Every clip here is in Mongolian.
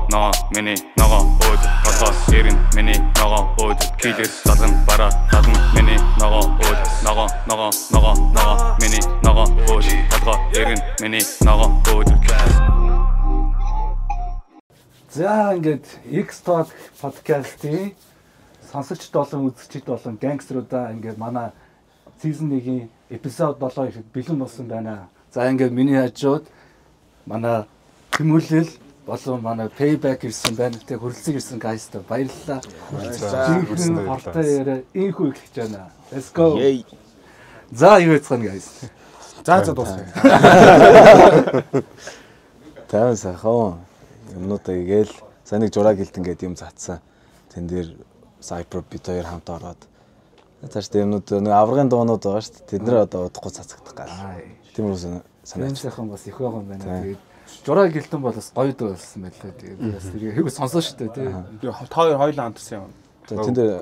ноо миний ногоо өөд толгой ирэн миний ногоо өөд килээс салган бараа талан миний ногоо өөд ногоо миний ногоо өөд толгой ирэн миний ногоо өөд. За ингээд X-Talk подкастын сонсогчд болон үзэгчд болон гангстеруудаа ингээд манай season 1-ийн эпизод 7 ихэд бэлэн болсон байна. За ингээд миний хажууд манай тэмүүлэл болон манай payback ирсэн байна. Тэг хөрөлцөг ирсэн guys-та баярлалаа. За хортой яриа инхүү эхлэж байна. Let's go. За юу яцгаана guys. За дуусна. Таа сайхан. Юмнуудаа игээл сайн нэг жураа гэлтэн гээд юм цацсан. Тэн дээр Cypher бит хоёр хамт ороод. Цааш тэ юмнууд нэг аврагын дуунууд байгаа шүү дээ. Тэд нэр одоо удахгүй цацагдах гал. Тиймэрхүү санаач сайхан бас их байгаа юм байна. Тэгээд жураа гэлтэн бол бас гоё дөө болсон байлаа. Тэгээд бас тэрийг хэвээ сонсоо шүү дээ тий. Би хоёр хоёлаа хамтсан юм. Тэн дээр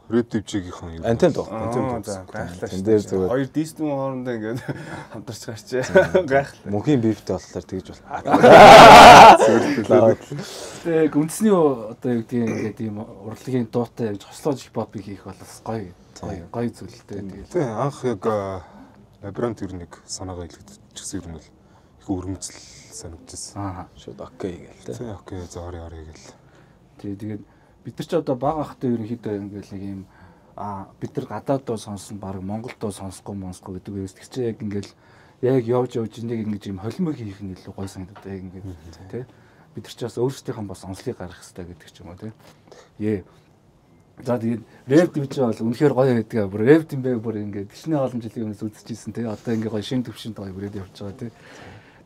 Red Deep-ийн антен доо. За гайхлаа. Тэн дээр зүгээр хоёр дистэн хоорондоо ингээд хамтарч гарчээ. Гайхлаа. мөнхийн бифтэй болохоор тэгж бол. Тэг үндэсний одоо юу гэдэг ингээд ийм урлагийн дуутай яг хослоож хипхопыг хийх бол бас гоё зүйлтэй. Тэгээ анх яг лабирант ер нь нэг санаагаа илгэчихсэн юм бол их өрмөцөл санагдчихсан. Шууд окей гээл тэ. Тэгээ окей за орё гээл. Тэгээд бид нар ч одоо бага ахтай ерөнхийдөө ингээл нэг юм бид нар гадаад дуу сонсон баг Монгол дуу сонсохгүй гэдэг үгээс тэгчээ яг ингээл яг явж энийг ингэж юм холимог хийх нь илүү гоё санагдаад яг ингээд тий бид нар ч бас өөрсдийнх нь бас онцлог гаргах хэрэгтэй гэдэг ч юм уу тий. За тэгээд рэп дивч бол үнэхээр гоё байдаг. Бүр рэп юм бэ бүр ингээд гişний олон жилийн өмнөөс үзчихсэн тий одоо ингээд гоё шин төвшөнд гоё бүрээд явж байгаа тий.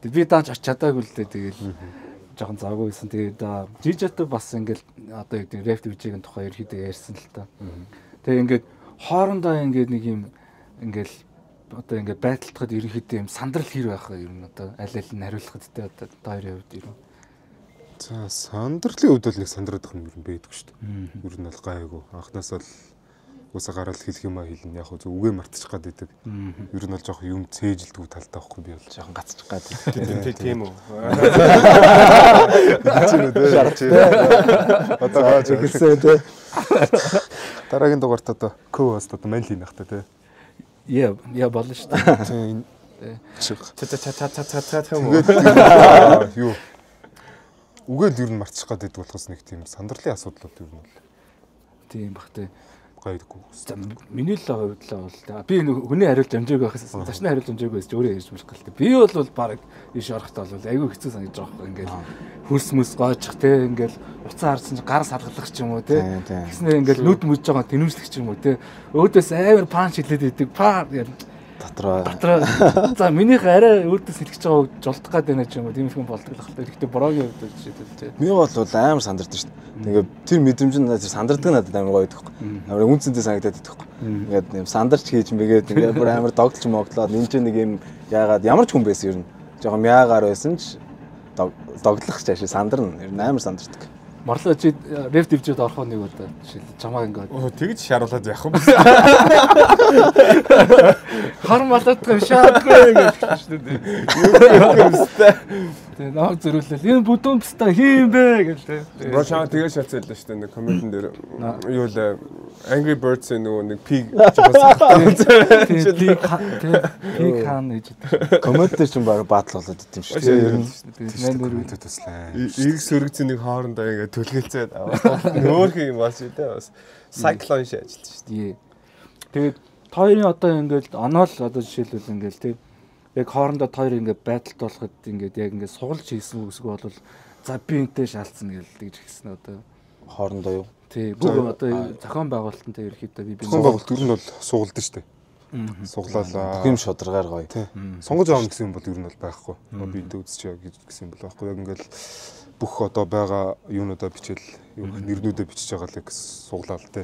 Тэгээд би дааж чадаагүй л дээ тэгэл жоохон завгүй байсан. Тэгээд жижигтэй бас ингээл одоо юу гэдэг рэп дивчийн тухай ерөөдөө ярьсан л та. Тэгээд ингээд хоорондоо ингээд нэг юм ингээл одоо ингээд байдлахад ерөөдөө юм сандрал хэр байх вэ ер нь одоо аль аль нь хариулахад тэ одоо хоёрын хувьд ер нь. За сандралын хувьд бол нэг сандраад их юм байдаг шүү дээ. Ер нь бол гайгүй. Анхнаасаа л уусаа гараад хэлэх юмаа хэлнэ. Яг зөв үгээ мартчих гад байдаг. Ер нь бол жоох юм цээжилдэг талтай байхгүй би бол жоохон гацчих гад. Тийм үү. Одоо гаж хэлсэн тий. Дараагийн дугаарт одоо co-host одоо мань хийх нахтай тий. Я болно шүү дээ. Тийм. Юу. Үгээл ер нь марцчих гад байдаг болохоос нэг тийм сандралын асуудлууд ер нь бол тийм бах тий. Гайдаггүй. Миний л хувьдлаа бол би хүний хариулт амжаагүй байхаас зашны хариулт амжаагүй байж өөрөө ярьж болох гэл. Би бол баг иш орохтаа бол айгүй хэцүү санагдаж байгаа юм. Ингээл хөрс möс гоожих те ингээл уцаа харсан чи гар саргалах ч юм уу те. Тэгснээр ингээл нүд мүж байгаа тэнүүслэх ч юм уу те. Өөдөөс амар панч хэлээд идэг. Дотроо. За минийх арай өөдөөс хэлчихэж байгааг жолдох гад байна ч юм уу. Тийм их юм болдог л ахтай. Гэхдээ борогийн хувьд жишээлбэл те. Би бол амар сандардаг шүү дээ. Тэгээ тэр мэдрэмж нь надад сандардаг надад амар гоё байдаг. Амар үнцэнтэй санагдаад байдаг. Ингээд юм сандарч хийж мэгээд ингээд бүр амар догтлж моглоод энэ ч нэг юм яагаад ямар ч хүн байсан ер нь. Жохом яагаар байсан ч догтлох ч ашиг сандарна. Ер нь амар сандардаг. Марлаа чи рэп дивжэд орох нэг удаа жишээл чамаа ингээд Тэгж шааруулаад яах юм бэ? хар малаадах шаадгүй гэж шүү дээ. Тэгээ наа зөрүүлэл энэ бүдүүн пста хийм бэ гэж тэгээ. Бро шаа тэгээ шалцаалаа шүү дээ. Нэг коммент дээр юу л Angry Birds-ийн нөгөө нэг пиг пиг хаан гэж. Коммент дээр ч баг баатал болоод идэв шүү дээ. Ер нь коммент туслаа. Ирэг сөрөгцөний хоорондоо ингээд төлгөлцээд нөөрх юм бас үү те бас cyclone шиг ажиллаж шүү дээ. Тэгээд хоёрын одоо ингээд оноол одоо жишээлбэл ингээд тийм яг хоорондоо хоёр ингээд байдалд болоход ингээд яг ингээд сугалж хийсэн үгсг бол за би энтэй шаалцсан гэж хэлсэн одоо хоорондоо юу. Тий бүгд одоо зохион байгуулалтантай ерөөхдөө би зохион байгуулалт ер нь бол суулдаг шүү дээ. Суглаалаа. Юм шударгаар гоё. Сонгож авах гэсэн юм бол ер нь бол байхгүй. Би энэ үзчих гэсэн юм бол байхгүй. Яг ингээл бүх одоо байгаа юунуудаа бичээл нэрнүүдээ бичиж байгаа л яг суглаал тий.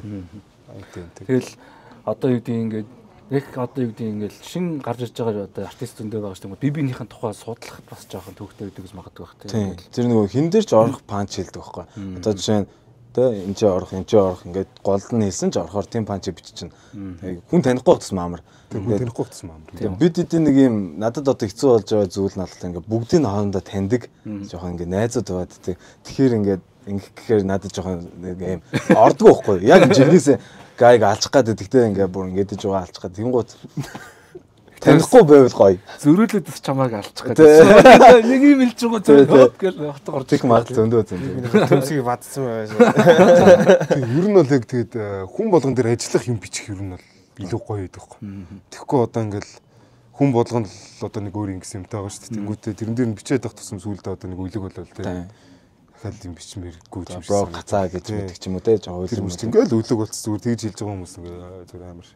Тэгэл одоо юу гэдэг ингээд яг одоо юу гэдэг ингээл шин гарч ирж байгаа одоо артист зөндөө байгаа шүү дээ. Би-биенийхэн тухай судлахад бас жоохон төвхтэй байдаг гэж магадгүй бах тий. Тэр нөгөө хин дээр ч орох панч хэлдэг байхгүй. Одоо жишээ нь те энэ ч орох ингээд гол нь хэлсэн ч орохоор тийм панч биччихнэ. Хүн танихгүй гэсэн амар. Тэгээд танихгүй гэсэн амар. Бид эдийн нэг юм надад одоо хэцүү болж байгаа зүйл нь болохоор ингээд бүгдийн хоорондоо таньдаг жоохон ингээд найзууд байгаад тэгэхээр ингээд ингэх гэхээр надад жоохон нэг юм ордгоо байхгүй. Яг жинхэнэсээ гайг алчих гад гэхдээ ингээд бүр ингээд иж байгаа алчих гад тэнгуут танихгүй байвал гоё. Зөрүүлээд чамааг алчих гэдэг. Нэг юм хэлж байгаа зөрөөд гэл хот горч их мал зөндөө. Төмсгийг бадсан байваа. Ер нь бол яг тэгээд хүн болгон дээр ажиллах юм бичих ер нь бол илүү гоё байдаг байхгүй. Тэгэхгүй одоо ингээл хүн болгоно л одоо нэг өөр ингэсэн юмтай байгаа шүү дээ. Тэнгүүтээ тэрэн дээр нь бичээд авах тусам сүулдэ одоо нэг үлэг болол тээ. Дахиад юм бичмээргүй юм шиг. Бро гацаа гэж мэдчих юм уу те жоо тэр хүмүүс ингээл үлэг болц зүгээр тэгж хэлж байгаа хүмүүс ингээ зүгээр амар.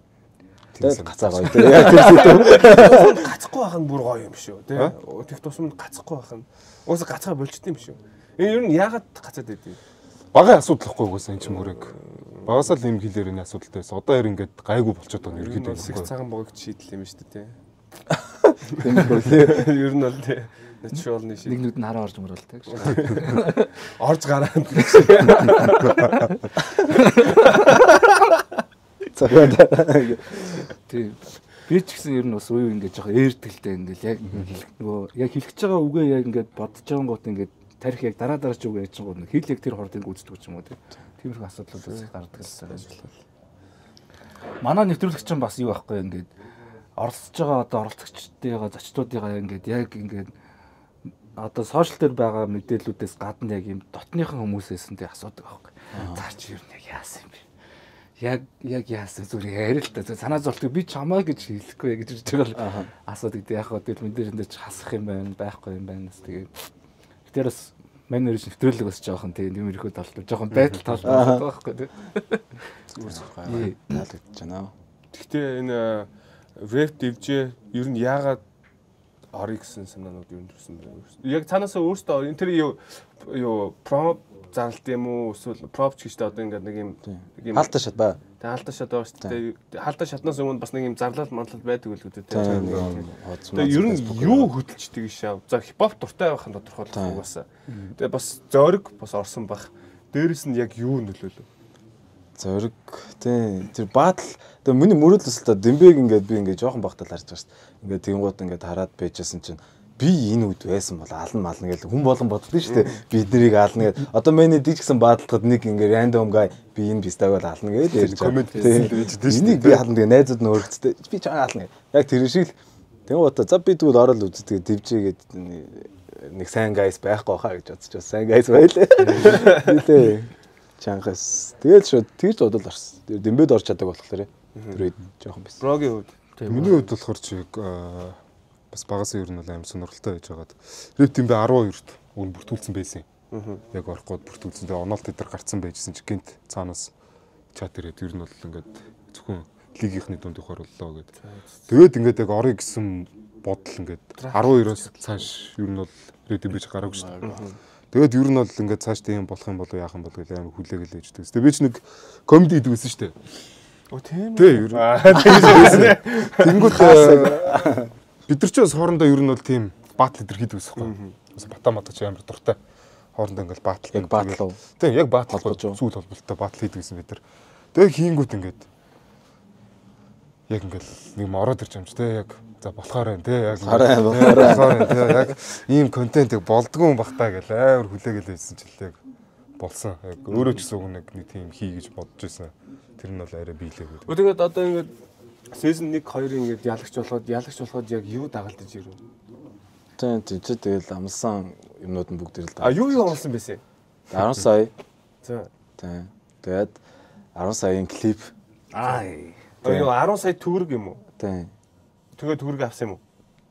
Тэгээд гацаа гоё те. Яг тэр зүг гацхгүй байх нь бүр гоё юм шүү те. Тэг тусамд гацхгүй байх нь уусаа гацгаа болчт юм шүү. Энэ ер нь яагаад гацаад байдгийг багын асуудал ихгүй угаасаа энэ ч мөрөг. Багасаа л юм хэлээр энэ асуудалтай байсан. Одоо ер ингээд гайгүй болчиход байгаа юм ерөөдөө. Сэгц цагаан богогч шийдэл юм шүү дээ. тийм үү. Ер нь бол тий. Начуулны шийдэл. Нэг нүд нь хараа орж мөрөл тэг. Орж гараад. цагаан. Тийм. Би ч гэсэн ер нь бас уу ингээд жоохон ээртгэлтэй ингээд яг нөгөө яг хэлэх гэж байгаа үгээ яг ингээд бодож байгаа гот ингээд тарих яг дараа ч үг яаж байгаа нэг хэл яг тэр хордыг үздэг ч юм уу тиймэрхүү асуудлууд бас гардаг гэсэн ажил. Манай нэвтрүүлэгч чинь бас юу байхгүй ингээд оролцож байгаа одоо оролцогчдынхаа зочдуудынхаа ингээд яг ингээд одоо сошиал дээр байгаа мэдээллүүдээс гадна яг юм дотныхан хүмүүсээс нь тэг асуудаг байхгүй. Заарч ер нь яг яасан юм бэ? Яг яасан зүгээр ярил л та санаа зовлтыг би чамаа гэж хэлэхгүй гэж хэлж байгаа л асуудаг дээ яг хаа тэгэл мэдээж энэ ч хасах юм байна байхгүй юм байна бас тэгээ тэр бас манерч нэвтрүүлэг бас жоохон тийм юм ирэхэд толтой жоохон байдал тоол байгаа байхгүй тийм зүгээр зүгээр таалагдж байна. Гэхдээ энэ веб дэвжээ ер нь яагаад орё гэсэн санаанууд юу төрсэн бэ? Яг цаанаасаа өөртөө энэ тэр юу пром зарлт юм уу эсвэл пропч гэжтэй одоо ингээд нэг юм хаалтаа шат бай. Тэг хаалтаа шат байгаа шүү дээ. Хаалтаа шатнаас өмнө бас нэг юм зарлал манлал байдаг л үүдээ тийм. Тэгээ ер нь юу хөдөлждөг шав. За хипхоп дуртай байх нь тодорхой л угаасаа. Тэгээ бас зориг бас орсон бах. Дээрээс нь яг юу нөлөөлөв? Зориг тийм тэр баатал тэгээ миний мөрөөдөл өсөлтөө Дэмбэг ингээд би ингээд жоохон багтал харж байгаа шүү дээ. Ингээд тэнгуут ингээд хараад байжсэн чинь би энэ үед байсан бол ална мална гэж хүн болгон боддоо шүү дээ. Би эднэрийг ална гэж. Одоо миний диж гэсэн бааталхад нэг ингээ рандом гай би энэ бистаг бол ална гэж ярьж коммент хийсэн байж дээ шүү дээ. Энийг би ална тэгээ найзууд нь өөрчлөлтөө би ч ална гэж. Яг тэр шиг л тэнгуут за би тэгвэл орол үздэг дивжээгээд нэг сайн гайс байхгүй хаа гэж бодчих. Сайн гайс байлаа. Тий. Чангас. Тэгээд шууд тэгж бодол орсон. Тэр Дэмбэд орч чаддаг болохоор тэр үед жоохон байсан. Брогийн үед. Миний хувьд болохоор чиг бас багасаа ер нь бол аим сонирхолтой байж байгаад Рэп Дэмбэ 12-т өн бүртгүүлсэн байсан юм. Яг орохгүй бүртгүүлсэн. Тэгээ оноолт дээр гарцсан байжсэн чи гинт цаанаас чат ирээд ер нь бол ингээд зөвхөн лигийнхний дунд их орлоо гэдэг. Тэгээд ингээд яг орё гэсэн бодол ингээд 12-оос цааш ер нь бол Рэп Дэмбэж гараагүй шүү дээ. Тэгээд ер нь бол ингээд цааш тийм болох юм болов яах юм бол гэл аим хүлээгээл ээждэг. Тэгээ би ч нэг комеди хийдэг байсан шүү дээ. Оо тийм. Тий ер нь. Тэнгүүт бид нар ч бас хоорондоо ер нь бол тийм баатал идэр хийдэг байсан байхгүй. Бас батаматч амар дуртай. Хоорондоо ингээл баатал яг баатал. Тийм яг баатал сүүл холболтой баатал хийдэг гэсэн бид нар. Тэгээ хийнгүүт ингээд яг ингээл нэг юм ороод ирж юм чи тий яг за болохоор байна тий яг болохоор тий яг ийм контентыг болдгоо юм бах та гэл амар хүлээгээл байсан ч л яг болсон. Яг өөрөө ч гэсэн үг нэг тийм хий гэж бодож байсан. Тэр нь бол арай биелээгүй. Тэгээд одоо ингээд season 1 2-ын ингээд ялагч болоход яг юу дагалдаж ирв? Тийм тэгэл амлсан юмнууд нь бүгд л даа. А юу амлсан байсан? 10 сая. За. Тийм. Тэгээд 10 саяын клип. Аа. Юу 10 сая төгрөг юм уу? Тийм. Тэгээд төгрөг авсан юм уу?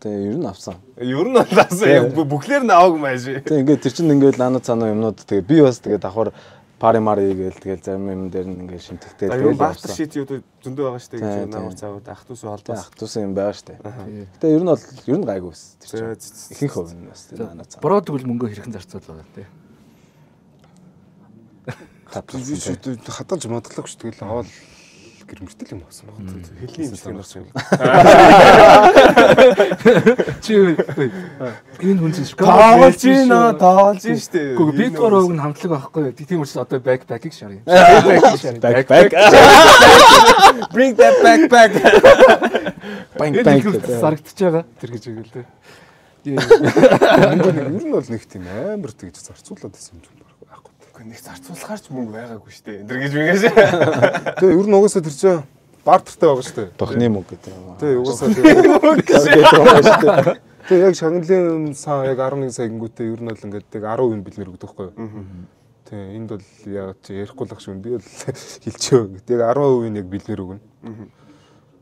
Тийм, ер нь авсан. Ер нь авсан. Бүхлээр нь аваагүй маш. Тийм, ингээд тэр чинь ингээд ланаа цаана юмнууд тэгээ би бас тэгээ давхар пари мари гээл тэгэл зарим юм дээр нь ингээд шимтэгтэй тэгэл баатар шит юу зөндөө байгаа штэ гэж намар цаавд ах トゥ усаа холбоос. Ах トゥ усан юм байгаа штэ. Гэтэ ер нь бол ер нь гайгүй ус. Тэр чинь ихэнх хувь нь бас ланаа цаана. Брод тэгвэл мөнгө хэрхэн зарцуулах вэ? Хадгалж матгалах ш тэгэл аваад гэрмэртэл юм авсан баг. Хэлний имчилгээ болсон юм. Чи энэ хүн чинь тоолж штэ. Гэхдээ би торог нь хамтлаг байхгүй. Тийм учраас одоо backpack-ийг шаръя. Backpack. Bring that backpack. Bang bang зарагдчихж байгаа. Тэр гэж үгэл дээ. Ер нь бол нэг тийм амар тэгж зарцуулаад байсан юм байхгүй. Гэхдээ нэг зарцуулахаар ч мөнгө байгаагүй штэ. Эндэр гэж мэгээс. Тэгээ ер нь угаасаа тэр чинь бартертай байгаа штэ. Тохны мөнгө гэдэг. Тэгээ угаасаа тэгээ яг шагналын сан яг 11 сая гингүүтээ ер нь бол ингээд тэг 10% бэлнэр өгдөг байхгүй юу? Тэгээ энд бол яг чи ярихгүй л ах шүү. Би бол хэлчихөө. Тэгээ 10% яг бэлнэр өгнө.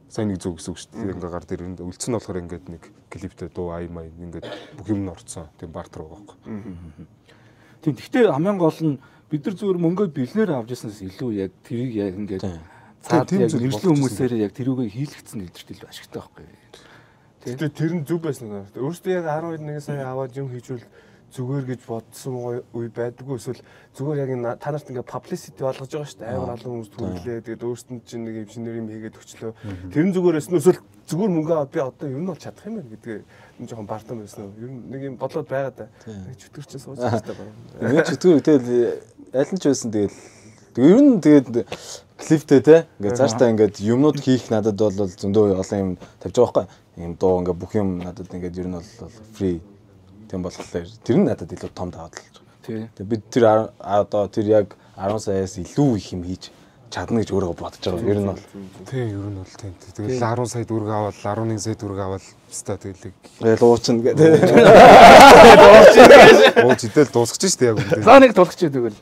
Сайн нэг зүг гэсэн үг шүү дээ. Ингээ гар дээр энэ үлдсэн болохоор ингээд нэг клиптэй дуу аймаа ингээд бүх юм нь орцсон. Тийм бартер байгаа байхгүй. Тийм. Гэхдээ хамгийн гол нь бид нар зүгээр мөнгөө бэлнээр авч яснаас илүү яг тэрийг яг ингээд цаад яг нэршлэн хүмүүсээр яг тэрүүгээ хийлгэцэн гэдэгт илүү ашигтай байхгүй. Тэгээ тэр нь зүг байсан юм. Өөрөөсөө яг 11 сая аваад юм хийжүүл зүгээр гэж бодсон үе байдаггүй эсвэл зүгээр яг энэ та нарт ингээ publicity болгож байгаа шүү дээ. Амар олон хүмүүс түрлээ. Тэгээд өөрсдөнд чинь нэг инженер юм хийгээд өчлөө. Тэр нь зүгээрээс нь эсвэл зүгээр мөнгө аваад би одоо ер нь бол чадах юм байна гэдгээ энэ жоохон бартан байсан уу. Ер нь нэг юм бодлоод байгаа да. Нэг чөтгөр чинь сууж байгаа байна. Нэг чөтгөр тэгэл аль нь ч байсан тэгэл ер нь тэгээд клиптэй те ингээ цаашдаа ингээд юмнууд хийх надад бол зөндөө олон юм тавьж байгаа байхгүй. Ийм дуу ингээ бүх юм надад ингээд ер нь бол free тийм болохоор тэр нь надад илүү том даваад л. Тэгээ бид тэр одоо тэр яг 10 саяас илүү их юм хийж чадна гэж өөрөө бодож байгаа. Ер нь бол тийм ер нь бол тийм. Тэгэл 10 сая төгрөг аваад 11 сая төгрөг аваад ста тэгэл луучна гэдэг. Ууч идэл дуусчих шүү дээ яг үндэ. За нэг тулах чи тэгвэл.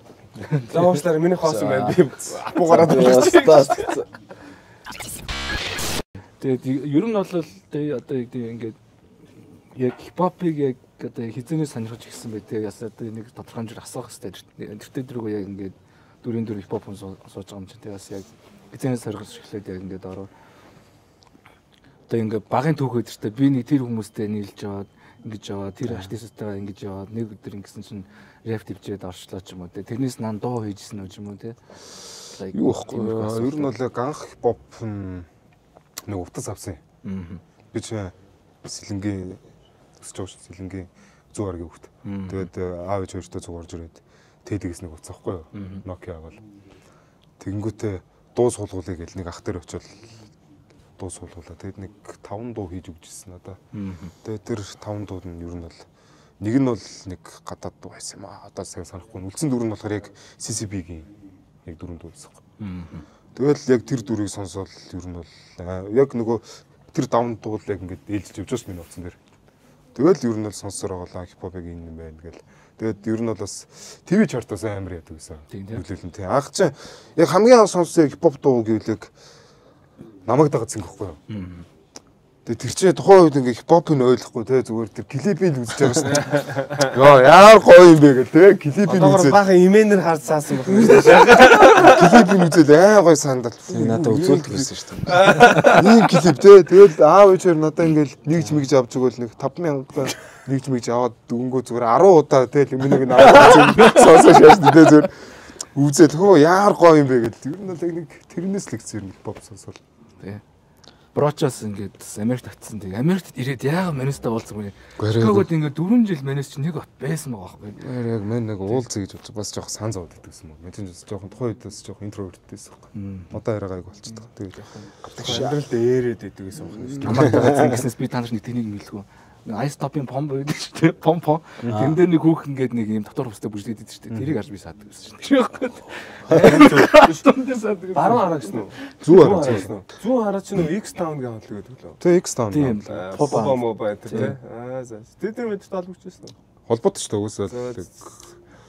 За уучлаарай миний хоос юм байна. Би апуу гараад байна. Тэгээд ер нь бол тэгээ одоо ингээд яг хипхопыг яг одоо хизэнээс сонирхож ирсэн бай. Тэгээ ясаа нэг тодорхой хэмжээр асуух хэрэгтэй. Энтертэй дөрөв яг ингээд дүрийн дүр хипхоп сууж байгаа юм чинь. Тэгээ бас яг хизэнээс сонирхож эхлээд яг ингээд ороо. Одоо ингээд багын түүх өдөртөө би нэг тэр хүмүүстэй нийлж яваад ингэж яваа тэр артистуудтайгаа ингэж яваад нэг өдөр ингэсэн чинь рэп төвчээд орчлоо ч юм уу те. Тэрнээс нан дуу хийжсэн үү ч юм уу те. Юу ихгүй. Ер нь бол яг анх хипхоп нэг утас авсан юм. Би ч сэлэнгийн өсч байгаа шүү. Сэлэнгийн 100 гаргийн хөвгт. Тэгээд аав ээж хоёртой цуг орж ирээд тэдгээс нэг утас авахгүй юу? Nokia авал. Тэгэнгүүтээ дуу суулгуулъя гэл нэг ах дээр очил дуу суулгуулаа. Тэгээд нэг 5 дуу хийж өгчсэн надаа. Тэгээд тэр 5 дууд нь ер нь бол нэг нь бол нэг гадаад дуу байсан юм аа. Одоо сайн санахгүй. Үлдсэн дүр нь болохоор яг CCB-гийн яг дөрөв дуу байсан. Тэгэл яг тэр дүрийг сонсоод ер нь бол яг нөгөө тэр давн дуул яг ингээд ээлжиж явж байгаа миний утсан дээр. Тэгэл ер нь бол сонсоор байгаа хипхопыг энэ юм байна гэл. Тэгээд ер нь бол бас ТV чартаас амар яадаг гэсэн. Хүлээлэн тий. Анх чинь яг хамгийн анх сонссон хипхоп дуу гэвэл яг намайг дагацсан гэхгүй юу. Тэгээд тэр чинь тухайн үед ингээ хипхопыг ойлгохгүй те зүгээр тэр клипийг л үзэж байгаа шээ. Йоо яар гоё юм бэ гэл те клипийг үзээд баахан имэнэр харж саасан байна. Клипийг үзээд гоё сандал. Надад үзүүлдэг байсан шүү дээ. Ийм клип те тэгэл аав ээжээр надаа ингээл нэгж мэгж авч өгөөл нэг 5000 нэгж мэгж аваад дөнгөө зүгээр 10 удаа те лиминыг аваад сонсож яасан те зүгээр үзээд хөө яар гоё юм бэ гэл. Ер нь л яг нэг тэрнээс л ихсэн хипхоп сонсвол. Тий. Брочос ингээд Америкт татсан. Тэгээ Америкт ирээд яагаад Манчестерт уулзсан бэ? Чикагод ингээд 4 жил Манчестер чинь нэг байсан байгаа байхгүй. Яг мен нэг уулзъя гэж бодож бас жоох сан зовд гэдэг юм. Манчестер жоохон тухайн үедээс жоох интроверт байсан байхгүй. Одоо яриа гайг болчихдог. Тэгээд амьдрал дээрээд идэг гэсэн юм байна шүү дээ. Намайг дагаад ингэснээс би та нар нэг тэнийг мэлгүй. Ice Top-ын пом байдаг шүү дээ. Пом. Тэн дээр нэг хүүхэн ингээд нэг юм дотор humстай бүжлээд идэв шүү дээ. Тэрийг харж би саадаг байсан шүү дээ. Баруун хараа гэсэн үү? зүү хараа гэсэн. Зүүн хараа чинь нөгөө X Town гэх хамтлаг гэдэг лөө. Тэ X Town. Тийм. Поба мобай тий. За. Тэр мэдээ толбогчсэн үү? Холбоотой шүү дээ уусаа.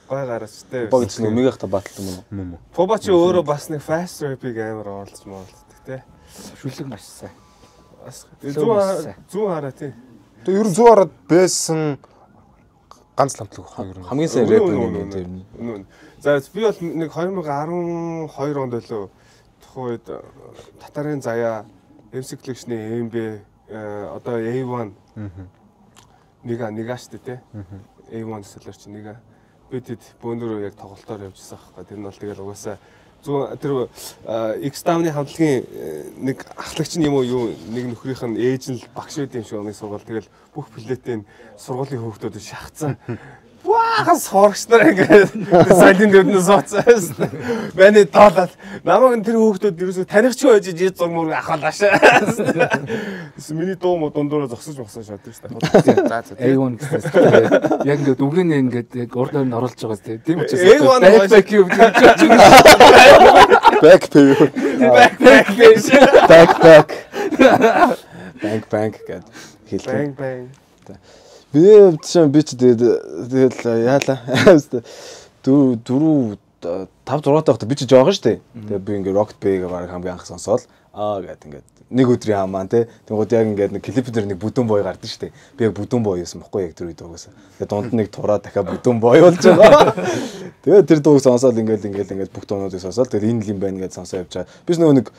Гой гараач тий. Богд чинь мегахта батлсан юм уу? Поба чи өөрөө бас нэг fast rap-ийг амар оолж маалдаг тий. Шүлэг маш сайн. Бас зүүн хараа тий. Тэгээ ер нь 100 хараад байсан ганц ламтлаг байхгүй ер нь. Хамгийн сайн рэп юм тэр нь. За би бол нэг 2012 онд байлоо. Тухайн үед татарын заяа MC Collection-ийн MB одоо A1 нэга штэ тий. A1 sellers чи нэга. Би тэд бөөнөрөө яг тоглолтоор явжсан байхгүй. Тэр нь бол тэгэл угаасаа Зөв тэр X-Town-ы хамтлагийн нэг ахлагч нь юм уу юу нэг нөхрийнх нь ээж нь багш байд юм шиг оны сургууль. Тэгэл бүх плетийн сургуулийн хүүхдүүд шахацсан. Вахас хоргочноор ингээд сайлын дэвнээс сууцаас. Бэний тоолаад намайг тэр хүүхдүүд ерөөсө таних ч байж жид зурмөр ахаалаашаа. Миний дуу мо дундуур зогсож шатдаг шүү дээ. За за. A1 гэсэн. Яг ингээд үгэн ингээд яг урд нь оруулж байгаа тийм учраас backpack юу backpack гэд хэлдэг. Bang. Би ч тэгэл яалаа. 4 5 6 тахта би ч жоохон штэ. Тэгээ би ингээ Rocket Bay-г баг хамгийн анх сонсоол гэд ингээд нэг өдрийн хамаан те. Тэнгууд яг ингээд нэг клип дээр нэг бүдүүн бой гардаг штэ. Би яг бүдүүн бой юусан бохгүй яг тэр үед угаасаа. Тэгээ дунд нэг тураа дахиад бүдүүн бой болж байгаа. Тэгээ тэр дууг сонсоол ингээд бүх дуунуудыг сонсоол. Тэгээ энэ л юм байна гэж сонсоо явж байгаа. Би нөгөө нэг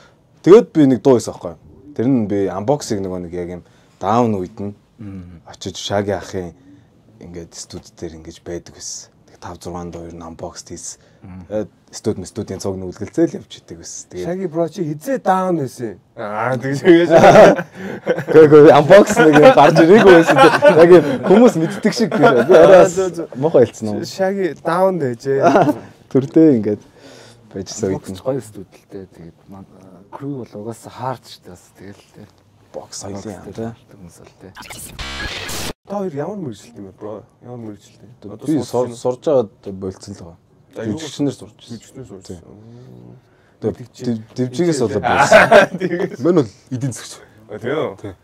тэгээд би нэг дуу хийсэн байхгүй. Тэр нь би unboxing нөгөө нэг яг юм даун үед нь очиж Шаги ахын ингээд студ дээр ингэж байдаг байсан. Тэг 5 6 доо ер нь unbox хийсэн. Студийн цог нүлгэлцэл явж идэг байсан. Тэгээ Шаги бро чи хизээ даун байсан. Тэгээс Гэхдээ unbox нэг гарч ирээгүй байсан. Яг хүмүүс мэддэг шиг би арай мохоо хэлсэн үү. Шаги даун дэжээ. Төрдөө ингээд байжсан үед нь гоё студэлтэй. Тэгээд crew бол угаасаа хаарч штэ бас тэгэл бокс соёлын юм тий. Та хоёр ямар мэргэжилт юм бэ бро? Ямар мэргэжилт? Би сурж байгаад болцсон л байгаа. Жүжигчнэр сурж. Жүжигчнэр сурж. Дэвжигээс болоод байсан. Мөн бол эдийн засгч. Тийм.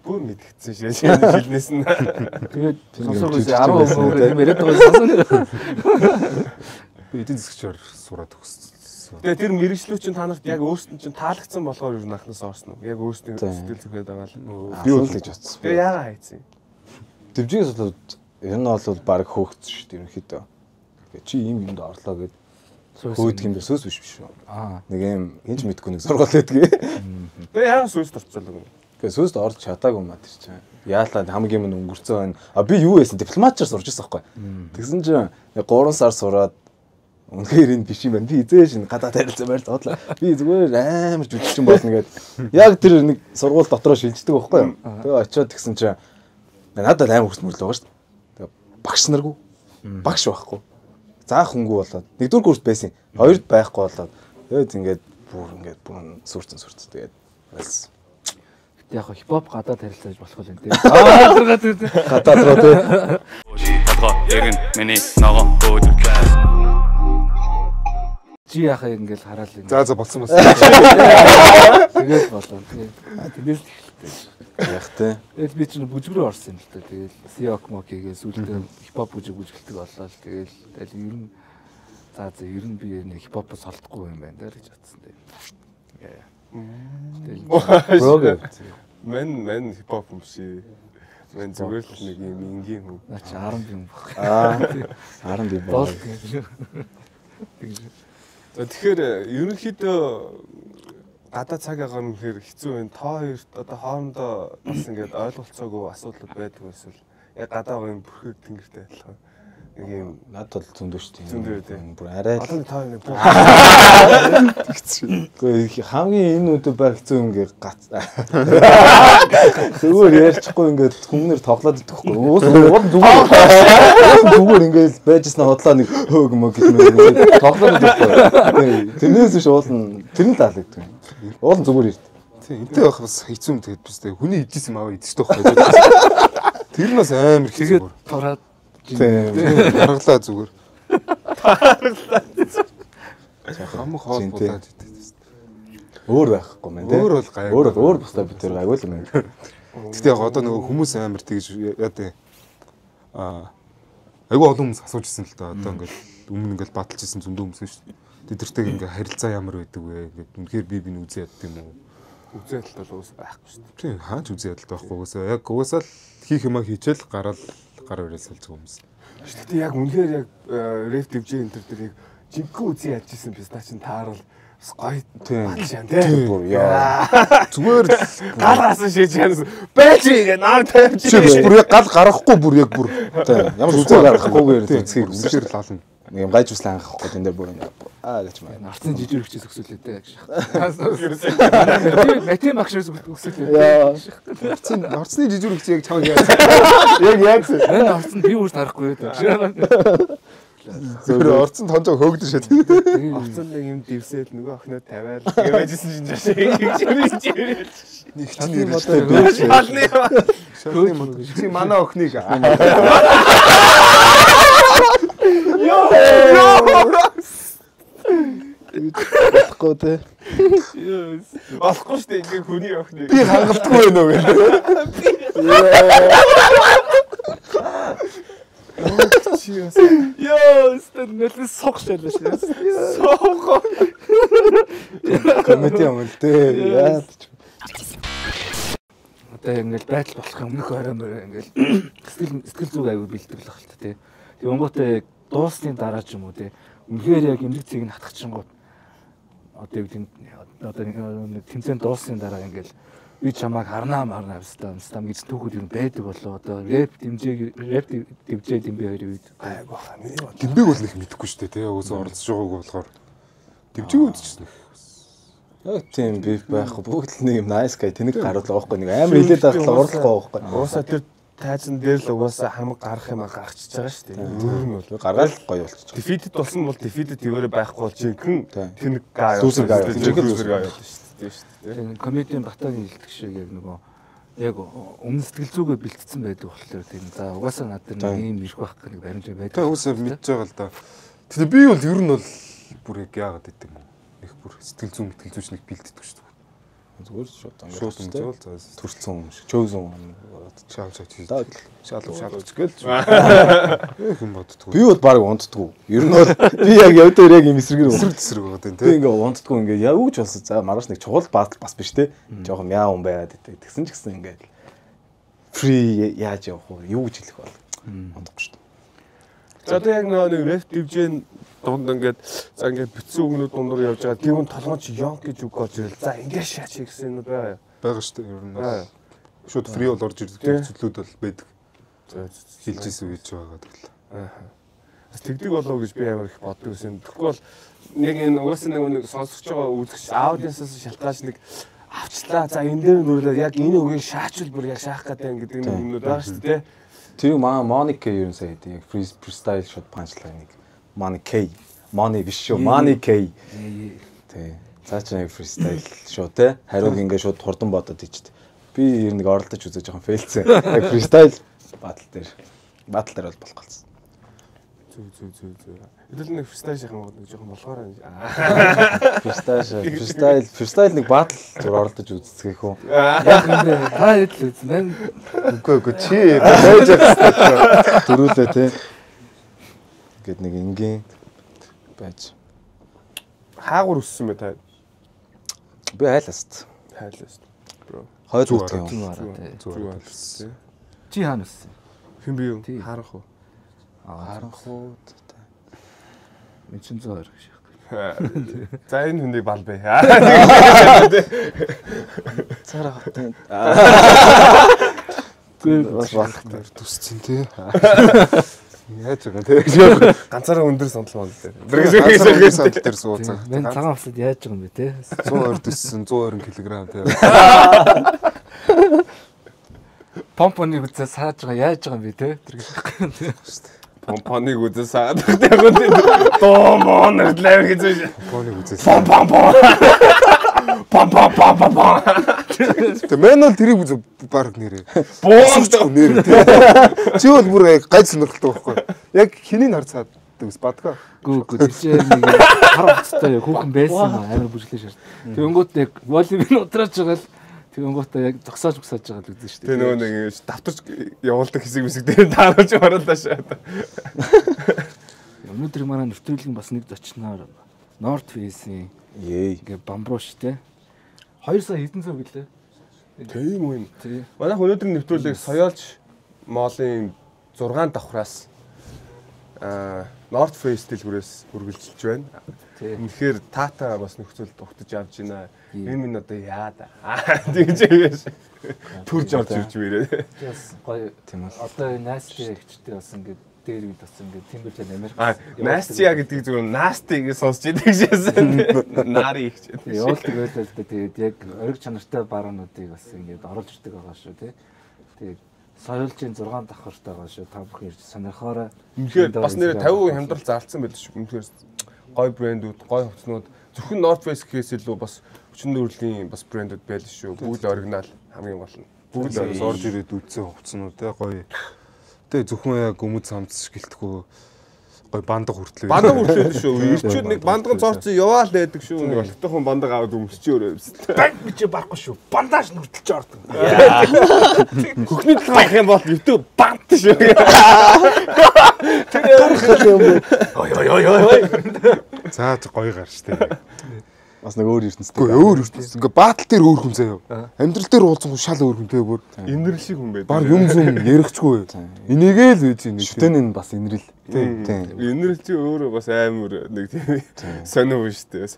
Бүр мэдгдсэн шээ хэлнээс нь. Тэгээд сонсогоос 10% өөр яриад байгаа сонсоо. Би эдийн засгчаар сураад төгссөн. Тэгээ тэр мэргэжлүүд чинь та нарт яг өөрсдөнд чинь таалагдсан болохоор юу нахнаас орсон уу? Яг өөрсдийн сэтгэл зүрхэд байгаа л. Би бол гэж бодсон. Тэгээ яагаад хайцсан? Дэвжигээс болоод ер нь бол баг хөөгцсөн шүү дээ ерөнхийдөө. Чи ийм юмд орлоо гэд хөөдөх юм дэ сөс биш шүү. Нэг юм хинч мэдгүй нэг сургууль байдгийг. Тэгээ яагаад сөст орцолоо юм? Тэгээ сөст орж чадаагүй маа тэр чинь. Яалаа хамгийн юм өнгөрцөө байна. Би юу байсан дипломатчаар сурч байсан байхгүй. Тэгсэн чинь 3 сар сураад үнэхээр энэ биш юм байна. Би эзээш энэ гадаад харилцаа байр зоодлаа. Би зүгээр амар жүжигчин болно гэд. Яг тэр нэг сургууль дотроо шилждэг байхгүй юу? Тэгээ очиод тэгсэн чинь надад амар хөсмөрлөө байгаа шүү дээ. Тэгээ багш наргүй. Багш байхгүй. Заах хөнгүү болоод нэгдүгээр курс байсан. Хоёрд байхгүй болоод тэгээд ингээд бүр сүрцэн тэгээд байсан. Яг хипхоп гадаад харилцааж болох юм тийм. Гадаад руу тий. Гадгаа эргэн миний ногоо өөдөр. Чи яхаа ингээл хараал юм. За болсон бас. Тэгээд болоо. Тэгээс эхэлдэг. Яг тий. Тэгэл би чинь бүжгрөө орсон юм л та. Тэгэл Сиок Мокигээ сүлдээ хипхоп бүжгэлдэг болоо л тэгэл ер нь ер нь би нэг хипхопоос холдохгүй юм байна гэж бодсон тийм. Тэгэл мен хипхоп юм шиг. Мен зүгээр л нэг юм ингийн хүн. Наач 10 юм баг. 10 юм баг. Тэгэхээр ерөнхийдөө гадаа цаг агаар нөхөр хэцүү байна. Та хоёрт одоо хоорондоо бас ингээд ойлголцоогүй асуудал байдаг эсвэл яг гадаа гоё бүрхэг тэнгэртэй адилхан нэг юм надад бол зөндөө шүү дээ. Зөндөө үү. Бүр арай одоо та хоёр нэг Гэхдээ хамгийн энэ үдэ байх хэцүү юм гээ гац. Зүгээр ярьчихгүй ингээд хүмүүнээр тоглоод идэхгүй. Уус зүгээр ингээд байжснаа хотлоо нэг хөг мөг гэдэг тоглоод идэхгүй. Тэрнээс биш уулна тэр нь таалагддаг. Уулна зүгээр ирд. Тийм энтэй байх бас хэцүү юм тэгээд биш дээ. Хүний идсэн юм аваа идэж тоххой. Тэр нь бас амар хэцүү. Тораад тийм гаргалаа зүгээр. Хамаг хоолбуудаад идэв. Өөр байхгүй мэн тийм. Өөр бол гайгүй. Өөр бусдаа бид тэр гайгүй л юм. Гэтэ яг одоо нөгөө хүмүүс амар тэгж яа дээ. Айгүй олон хүмүүс асууж ирсэн л та. Одоо ингээл өмнө ингээл баталж ирсэн зөндөө хүмүүс шүү дээ. Тэдэртэйг ингээ харилцаа ямар байдаг вэ? Ингээд үнэхээр би үзээ яддаг юм уу? үзээ ядалт бол уус байхгүй шүү дээ. Тийм хаач үзээ ядалт байхгүй уусаа яг уусаа л хийх юмаа хийчихэл гар өрөөл салцсан хүмүүс. Гэхдээ яг үнэхээр яг реф дивжээ энэ төр яг жинхэнэ үзээ ядж ирсэн биз наа чин таарал гоё тийм бүр яа зүгээр гал гасан шийж янз байж гээ наар тавьж бүр яг гал гарахгүй бүр яг бүр тийм ямар үзээ гаргахгүйгээр зүцгийг үнэхээр лаална. Нэг юм гайж үслэн анхахгүй энэ дээр бүр гэж байна. Арцны жижигчээс өсвөлээ гэж. Матем багшаас өсвөлээ. Орцны жижигч яг чамд яг яасан. Энэ орцсон би үүс харахгүй байдаг. Зөвхөн орцсон тонжоо хөөгдөн шээ. Орцсон нэг юм дивсэл нөгөө охиноо тавиал гэмэжсэн чинь жаашаа. Нэг чинь нэрэлтэй. Чи манай охиныг. Болохгүй те. Болохгүй шүү дээ ингээ хүний охиныг. Би хангалтгүй байна уу гэдэг. Ёо, стэнэлээс согшээлээ шээ. Сохоо. Комеди юм л те. Яад ч. Одоо ингээл байдал болох өмнөх оройн ингээл сэтгэл зүг аягүй бэлтгэл байх л та тий. Тэг онготой дуусны дараа ч юм уу тий. Үнэхээр яг эмнэлэг цэгийг хатгachингууд одоо яг нэг тэмцээн дуусны дараа ингээл би чамайг харнаа стам гэж түүхүүд юм байдаг болоо одоо рэп дэмжээ дэмбэ хоёрын үед Айгуу хаа миний бод. Дэмбэг бол нэг мэдэхгүй шүү дээ тий. Уусаа оролцож байгаагүй болохоор дэмжиг үзчихсэн. Яг тийм би байхгүй бүгд л нэг юм nice guy тэнэг гаруулаа байхгүй нэг амар хилээд татлаа уурлахгүй байхгүй. Уусаа тэр тайзан дээр л угаасаа хамаг гарах юм гарчихж байгаа шүү дээ. Өөр нь бол Гаргаал гоё болчих. defeated болсон бол defeated тэрээр байхгүй бол жинхэнэ тэнэг гай. Сүүсэр гай. Сүүсэр гай шүү дээ. комедийн батагийн хэлдэг шиг яг нөгөө яг өмнө сэтгэл зүгээ бэлтцсэн байдаг болохоор тийм за угаасаа надад нэг юм ирэх байх гэх нэг баримжаа байдаг. Тэгээ уусаа мэдж байгаа л да. Тэгээ би бол ер нь бол бүр яг яагаад гэдэг юм. Нэг бүр сэтгэл зүйч нэг бэлддэг шүү дээ. Зүгээр шууд Шууд өмжөөл заа. төрсөн юм шиг чөөсөн Шаалж Шаалж гэлж. юм боддгоо. би бол баг унтдаггүй. Ер нь бол би яг явдаар яг юм эсрэгээр эсрэг байгаа тийм би тий. ингээ унтдаггүй ингээ яг үуч болсон. За маргааш нэг чухал бас биш те. Жохон мяа хүн байгаад идэг. Тэгсэн ч гэсэн ингээ free яаж явах вэ? Юу гэж хэлэх бол унтахгүй шүү дээ. За одоо яг нэг ref дивжэн дунд ингээд за ингээд битсэн үгнүүд дундуур явж байгаа. Тэгвэл толгойч ёнк гэж үг болж ирэл. За ингээд шаач гэсэн юм байна. Бага шүү дээ ер нь. Шууд фри бол орж ирдэг зүйлүүд бол байдаг. Хэлж исэн үйж байгаа тэгэл. Бас тэгдэг болов гэж би амар их боддог гэсэн. Тэгэхгүй бол нэг энэ угаасаа нэг сонсож байгаа үзэгч аудиенсаас шалтгаалж нэг авчлаа. За энэ дээр нүрлээ яг энэ үгийг шаачвал бүр яг шаах гэдэг нэг юмнууд байгаа шүү дээ. Тэр Monica юу нэ яг freestyle shot punchline нэг Monica Money биш шүү Monica тий. Цаа чи яг freestyle шүү те. Хариуг ингээ шууд хурдан бодоод ичт. Би ер нэг оролдож үзэж жоохон фейлцээ. Яг freestyle battle дээр бол болох болсон. Зүг. Эдгээр нэг freestyle шахах нэг жоохон болохоор Freestyle нэг battle зүгээр оролдож үзцгээх үү. Яг ингэ та хэд л үзэн. Үгүй чи байж байгаа. Төрүүлээ те. Гэт нэг ингийн байж. хаагур өссөн бэ та? Би айласт. Хайлаас. Бро. Хойд үздэг юм. Зүг. Чи хаана өссөн? Хэн би юу? Харах уу? Харанхууд. Мен чин 120 гэж. За энэ хүнийг бал бэ. Цараа хатан. Бас багтаа Төсцэн тий. Яаж байгаа тий. Ганцаараа өндөр сандал манд дээр. Ганцаараа санд дээр сууцаа. мен цагаан авсад яаж байгаа юм бэ те? 120 төссөн 120 кг тий. Помпоны үзээ сааж байгаа яаж байгаа юм бэ те? Помпоныг үзээ саад тэгтээ доо монер лайв хийж. Помпоныг үзээ. Пом. Тэ мен бол тэрийг үзээ баг нэрээ. Боомч нэр тий. Чи бол бүр гайд сонирхолтой байхгүй. Яг хэнийг харцаад дэвс бадгаа. Гүү тийч нэг хар хуцтай хүүхэн байсан амар бүжиглээ шарт. Тэнгүүт яг волейбол удраач байгаа л тэнгүүтээ яг зогсоож байгаа л үзэн шүү дээ. Тэ нөгөө нэг давтарч явуулдаг хэсэг дээр тааруулж оруулаа шээ. Өнөөдөр манай нэвтрүүлгийн бас нэг зочноор North Face-ийн ингээ бамбрууш те 2 сая хэдэн цаг гэлээ. Тийм үү юм. Тий. Манайх өнөөдрийн нэвтрүүлгийг соёолч моолын 6 давхраас North Face дэлгүүрээс үргэлжилж байна. Үнэхээр таата бас нөхцөл дугтаж авч байна. Энэ минь одоо яа да. Тэгж төрж орж ирж мэрээ. Бас гоё тийм үү. Одоо энэ найстай ихчтэй бас ингээд дээр үед бас ингээд Timberland Америк. Nasty гэдэг зүгээр nasty гэж сонсч идэг шээсэн. Нари их ч. Явуулдаг байлаа л да. Тэгээд яг ориг чанартай баруунуудыг бас ингээд оруулж ирдэг байгаа шүү тий. Тэгээд соёлжийн 6 давхартай байгаа шүү. Та бүхэн ирж сонирхоорой. Үнэхээр бас нэр 50% хямдрал заалцсан байдаг шүү. Үнэхээр гой брэндүүд, гой хувцснууд зөвхөн North Face гэхээс илүү бас өчнөр төрлийн бас брэндүүд байлаа шүү. Бүгд оригинал хамгийн гол нь. Бүгд орж ирээд үдсэн хувцснууд те гоё. Тэ зөвхөн яг өмд самц гэлтгүү гоё бандаг хүртлээ. Бандаг хүртлээ шүү. Ирчүүд нэг бандаг зорцсон яваал байдаг шүү. Нэг олгтой хүн бандаг аваад өмсчээ өөрөө юмстай. Банк гэж барахгүй шүү. Бандаж нүртэлж ордог. Хөхний талх юм бол өвтөө бант шүү. За гоё гарч те. Бас нэг өөр ертөнцтэй. Өөр ертөнц. Ингээ баатал дээр өөр хүн заяа. Амьдрал дээр уулзсан хүн шал өөр хүн те бүр. Инэрл шиг хүн байдаг. Баг юм зүм ярихчгүй. Энийгээ л үйж нэг. Шүтэн нь бас инэрл. Тийм. Инэрл чи өөрөө бас амар нэг тийм сонио шүү дээ.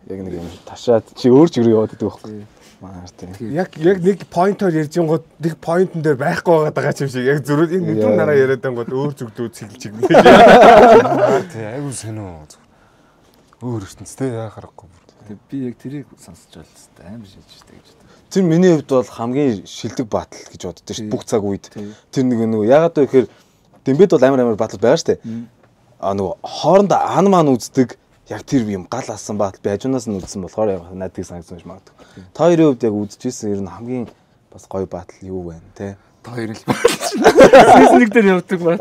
Яг нэг юм ташаад чи өөр ч ирээ яваад байдаг байхгүй. Маар тийм. Яг нэг поинтоор ярьж байгаа нэг поинтн дээр байхгүй байгаа ч юм шиг яг зүрх энэ өдөр нараа яриад байгаа өөр зүглүүд цэглэж байгаа. Тийм айгу сонио. Өөр ертөнцтэй яа харахгүй. Би яг тэрийг сонсч байлаа. Амар шийдэж штэ гэж. Тэр миний хувьд бол хамгийн шилдэг батал гэж боддоо шүү. Бүх цаг үед. Тэр нэг ягаад вэ гэхээр Дэмбэд бол амар батал байгаа штэ. Нөгөө хоорондоо ан маань үздэг яг тэр юм гал асан батал би хажуунаас нь үзсэн болохоор яг надад санагдсан юм магадгүй. Та хоёрын хувьд яг үзчихсэн ер нь хамгийн бас гоё батал юу байна те? Та хоёр л батал. Сизник дээр явдаг ба.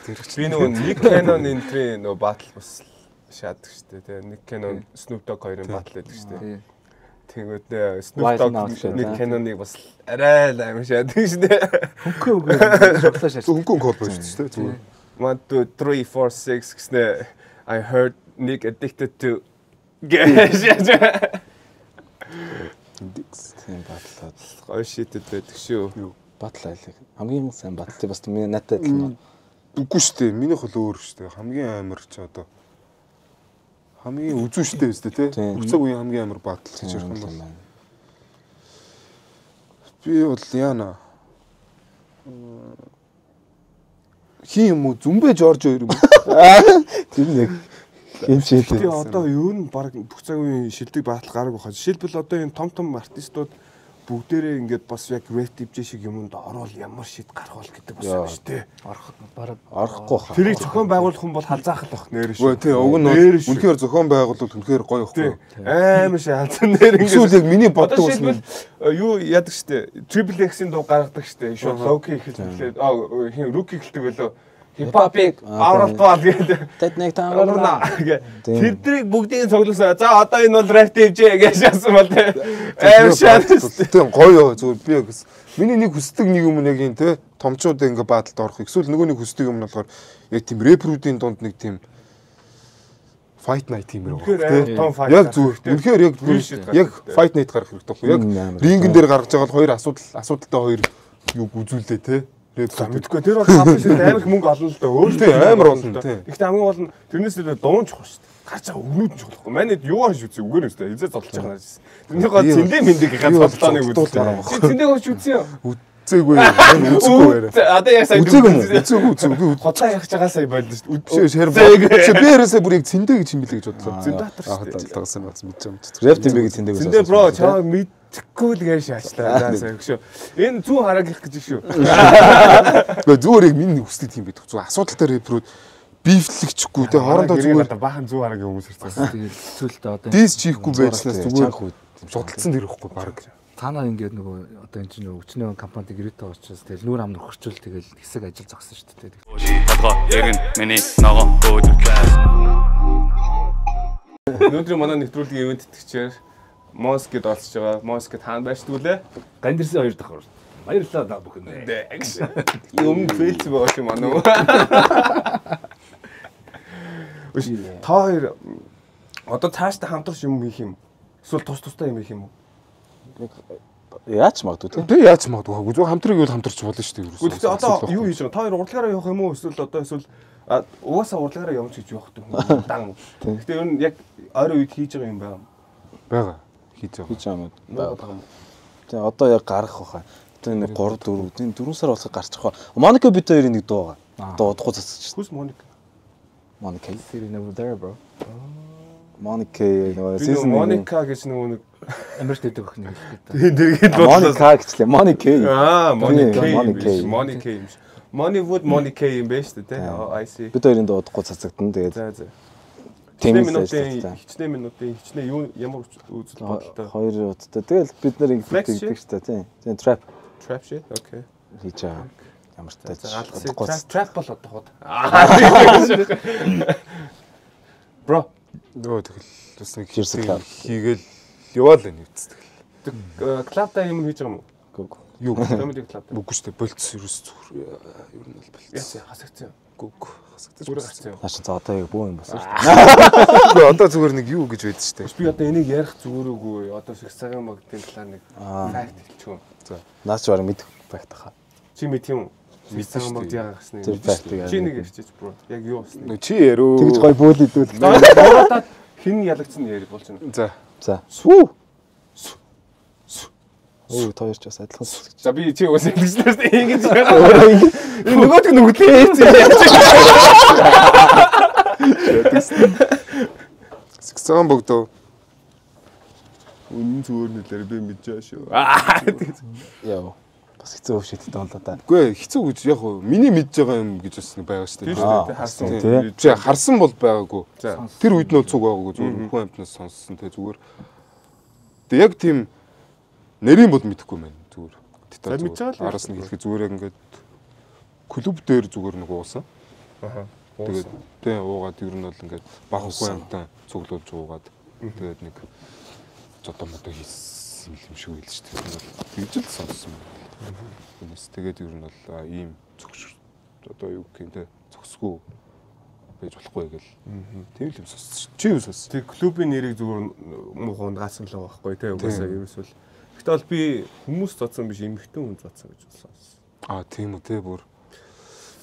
Би нөгөө нэг Canon энтрийн нөгөө батал бас шаадаг штэ тий. Нэг Canon Snoop Dogg хоёрын батал байдаг штэ. Тэгвэл Snoop Dogg нэг Canon-ыг бас арай л амар шаадаг штэ. Хөнгөө шоглоо шаадаг. Хөнгөн код байна штэ зүгээр. 1 2 3 4 6 гэснэ I heard Nick addicted to гэж. Тийм батлаад гоё шитэд байдаг шүү. батал айлыг хамгийн сайн батал бас миний надад адилхан. Үгүй штэ. Минийх бол өөр штэ. Хамгийн амар ч одоо хамгийн үзүүн штэ үстэ тий. Бүх цаг үеийн хамгийн амар батал гэж ярих юм бол. Би бол яана хин юм уу зүмбэж орж өөр юм. Тэр нэг юм шийдээ. Тэгээ одоо юу н баг бүх цаг үеийн шилдэг батал гараг баха. Жишээлбэл одоо энэ том артистууд бүгдээрээ ингээд бас яг рэп шиг юмд орол ямар шид гарах бол гэдэг бас юм шүү дээ. Орохгүй хаа. Тэрийг зохион байгуулах хүн бол халзаах л бах нэр шүү. Үгүй тий, уг нь үнэхээр зохион байгуулалт үнэхээр гоё ихгүй. Амар шаалцсан нэр ингээд. Эсвэл яг миний боддог ус нь юу яадаг штэ. Triple X-ийн дуу гаргадаг штэ. Шууд Loki эхэллээ. Хин Rookie эхэлдэг байлоо. Хипхопыг авралбал гэдэг. Тэд нэг таарна. Тэрдрийг бүгдийг цуглуулсан. За одоо энэ бол рэп дэвжээ гэж яасан бол тэ. Аим шаардсан. Тийм гоё зүгээр би бас миний нэг хүсдэг нэг юм яг юм те томчууд ингээ бааталд орох. Эсвэл нөгөө нэг хүсдэг юм нь болохоор яг тийм рэперүүдийн дунд нэг тийм Fight Night тиймэр байгаа. Яг зүгээр. Үнэхээр яг Fight Night гарах хэрэгтэй байхгүй. Яг рингэн дээр гаргаж байгаа бол хоёр асуудалтай хоёр юу үзүүлээ те. Мэдгүй тэр бол хапшид амар их мөнгө олно л да. Өөртөө амар болно тий. Гэхдээ хамгийн гол нь тэрнээс илүү дуун чухал шүү дээ. Гарч байгаа өгнүүд нь чухал байхгүй. Манайд юу харж үзье үгээр өстэй. Эзээ зодолж байгаа нэрс. Тэрний гол цэндээ мэндийг ганц бодлооны үзлээ. Цэндээ хооч үзье. Үзээгүй үзэхгүй яриа. Одоо яг сайн үзээгүй. Хоцоо явах чагаа сая болдоо шүү дээ. Биш шэр. Би ерөөсөө бүр яг цэндээ гэж химбэлээ гэж бодлоо. Цэндээ хатар шүү дээ. Тагсан бац мэдэж юм. Рэп тэмбэг цэндээ гэж. Цэндээ бро чаа мэдхгүй л гэж шаачлаа. За шүү. Энэ зүү хараагих гэж шүү. Гэхдээ зүгээр яг миний хүсдэг тийм байдаг. Зүгээр асуудалтай рэперүүд бифлэгчихгүй те хоорондоо зүгээр баахан зүү хараагийн хүмүүс ирсэн. Тэгээд цөлдөө одоо дис чихгүй байцнаас зүгээр шудалсан дэр ихгүй баг. Танаа ингээд нөгөө одоо энэ чинь өчнөө компанид гэрээтэй очиж тэгэл нүүр амнар хөрчүүл тэгэл хэсэг ажил зогсон шүү дээ. Толгой эргэн миний ногоо өөдөр кэс. Өнөөдөр манай нэвтрүүлгийн ивент итгэгчээр Москед олцож байгаа. Москед хаана байшдаг үлээ? Гандирсын хоёр дахь. Баярлалаа та бүхэн. Юм фейлц бооч юм аа. Үгүй та хоёр одоо цаашдаа хамтарч юм хийх юм. Эсвэл тустай юм хийх юм уу? Яач магадгүй тий. Яач магадгүй. Зүгээр хамтрыг бол хамтарч болно шүү дээ. Гэхдээ одоо юу хийж байгаа? Та хоёр урлагаараа явах юм уу? Эсвэл угаасаа урлагаараа явж гэж явах гэдэг дан. Гэхдээ ер нь яг ойрын үед хийж байгаа юм байна. Бага. Хийж байгаа. Тий одоо яг гарах баха. Одоо нэг 3 4 4 сар болсоо гарчих баха. Моника бит хоёрын нэг дуу байгаа. Одоо удахгүй цацчих. Who's Monica? Monica. Sitting over there bro. Monica нөгөө season Monica гэж нэг Америкт дэдэг охин хэлдэг та. тийм дэргээд Monica гэжлээ. Monica. Monica. Monica юм шиг. Moneywood Monica юм байна шүү дээ. I see. Бид хоёрын доо удахгүй цацагдсан. Тэгээд За. Тэмээс хичнээн минутын хичнээн юу ямар үзэл бодолтой. 2 удаа. Тэгэл бид нар ингэдэг шүү дээ. Тийм trap Shit. Okay. хийж байгаа. Ямар ч тааж. Trap бол одооход. Bro. Нөө тэгэл бас нэг Club. хийгээл яваал энэ үстэг. Клабта юм хийж байгаа юм уу? Юу? Comedy club. Үгүй шүү дээ. Болц ерөөс зүгээр ер нь бол болц. Яа хасагцсан. Гүг хасагдаж Бүрээ гарцсан. Наач за одоо яг бөө юм болсон шүү дээ. Үгүй одоо зүгээр нэг юу гэж байдаг шүү дээ. Би одоо энийг ярих зүгээргүй. Одоо их цагаан багтын талаар нэг факт хэлчихв. За. Наач бараг мэдэх байх тахаа. Чи мэд юм уу? Мэдсэн баг яа гасны. Тэр фактыг Чи нэг ярьчих бро. Яг юу болсон? Нөө чи яруу. Тэгж гой бөөлөдүүл. Бороод хин ялагдсан яри болж байна. За. За. Сүү. Оо тоёрч бас адилхан сонсож. За би чи уус хэлжлээс ингэж байгаа. Энэ нөгөөд нь нүглээ. Сэгсэн богдоо. Үнэн зүгээр нэлээр би мэдэж шүү. Яа. Бас хэцүү өвшөйтэй болоо та. Үгүй хэцүү гэж яг хөө миний мэдж байгаа юм гэж бас нэг байгаа шүү дээ. Харсан. Чи харсан бол байгаагүй. За. Тэр үед нь бол цуг байгаагүй зүгээр хүн амтнаас сонссон те зүгээр. Тэг яг тийм нэрийн бол мэдэхгүй мэн зүгээр. За мэдж байгаа л. Араас нь хэлэх зүгээр яг ингээд клуб дээр зүгээр нэг уусан. Аха. Тэгээд тий уугаад ер нь бол ингээд баг хүн амтан цуглуулж уугаад тэгээд нэг зодоо модоо хийсэн юм шиг байл шүү дээ. Тэгж л сонссон. Үнэс тэгээд ер нь бол ийм зөвшөөр одоо юу гэх юм те зөксгүй байж болохгүй гэл. Тийм л юм сонссон. Чи юу сонссон? Тэг клубын нэрийг зүгээр муухай унгаасан л байгаа байхгүй те угаасаа ерөөсөл. Гэтэ бол би хүмүүс зодсон биш эмэгтэй хүн зодсон гэж болсон. Тийм үү те бүр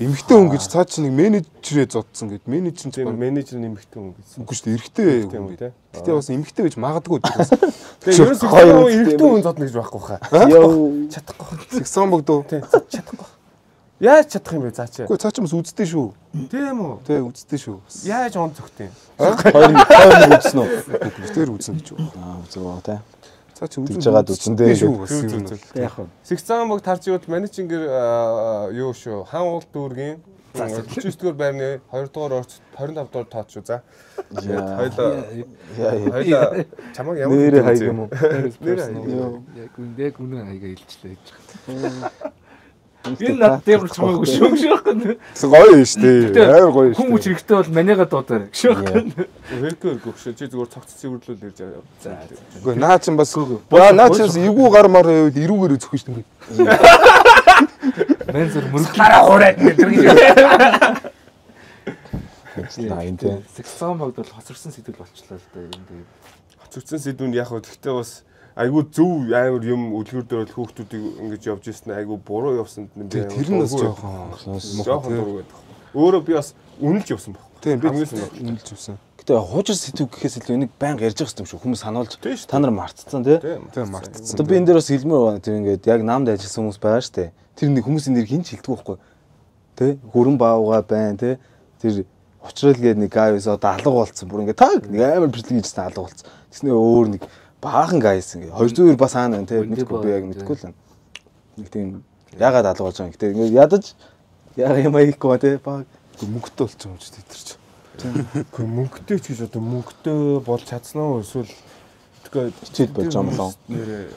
эмэгтэй хүн гэж цаа чи нэг менежерээ зодсон гэд менежер нь тийм менежер нэмэгтэй хүн гэсэн. үгүй шүү дээ эрэгтэй хүн те. Гэтэ бас эмэгтэй гэж магадгүй дээс. Тэгээ ерөөсөө эрэгтэй хүн зодно гэж байхгүй хаа. Чадахгүй. Сэгсэн богдоо. Тийм чадахгүй. Яаж чадах юм бэ цаа чи? Үгүй цаа чи бас үздэг шүү. Тийм үү? Тэ үздэг шүү. Яаж он зөвхтэй юм? Хоёр үзсэн үү? Үгүй тэр үзэн гэж байна. Үзэг байгаа те. Цаа чи Тэгж жагаад үзэндээ шүү бас ер нь. Яг хөө. Сэгцэн баг тарж ивэл менежингээр юу шүү? Хан уул дүүргийн 39-р байрны 2 дугаар орц 25 дугаар тоод шүү за. Хоёлаа чамаг ямар нэр хайг юм уу? Нэр Яг үнэ хаягаа илчлээ гэж байна. Энэ над дээр чамаагүй шүү шүү. Гоё юм шүү дээ. Амар гоё шүү. Хүмүүс хэрэгтэй бол манайга дуудаар шүү. Хөргөө гөгшөө чи зүгээр цогц цэвэрлүүл ирж байгаа. За. Үгүй наа чин бас наа чин эвгүй гармаар байвал эрүүгээр өцөх шүү дээ. Мен зөв мөрөглөөрөө хуурайд гэж. Аа энэ те. Сэгсэн богд бол хоцорсон сэдвэл болчлоо л да юм тэгээд. Хоцорсон сэдвүүнд яг хөө гэхдээ бас айгүй зөв амар юм үлгэр дээр бол хүүхдүүдийг ингэж явж ирсэн айгүй буруу явсан юм байна. Тэр нь бас жоохон дург байдаг. Өөрөө би бас үнэлж явсан байхгүй. Тийм би үнэлж явсан. Гэтэ хуучир сэтгүү гэхээс илүү энийг байнга ярьж байгаа юм шүү. Хүмүүс сануулж та нар мартцсан тий. Тийм мартцсан. Одоо би энэ дээр бас хэлмээр байна. Тэр ингээд яг намд ажилласан хүмүүс байгаа шүү дээ. Тэр нэг хүмүүсийн нэр хин ч хэлдэг байхгүй. Тий? Хүрэн баавга байна тий. Тэр учрал гээд нэг гайс одоо алга болцсон. Бүр ингээд та нэг амар бичлэг хийжсэн алга болцсон. Тэснээ өөр нэг баахан гайс ингээд 200 бас хаана байна тий. Мэдгүй би яг мэдгүй л байна. Нэг тийм ягаад алга болж байгаа юм. Гэтэ ингээд ядаж яа юм аяхгүй тий. Баг мөнгөтэй болж байгаа юм чи тэр чинь. Гэхдээ мөнгөтэй ч гэж одоо мөнгөтэй болж чадсан уу эсвэл тэгэхээр хичээл болж байгаа юм лоо. Нэрээ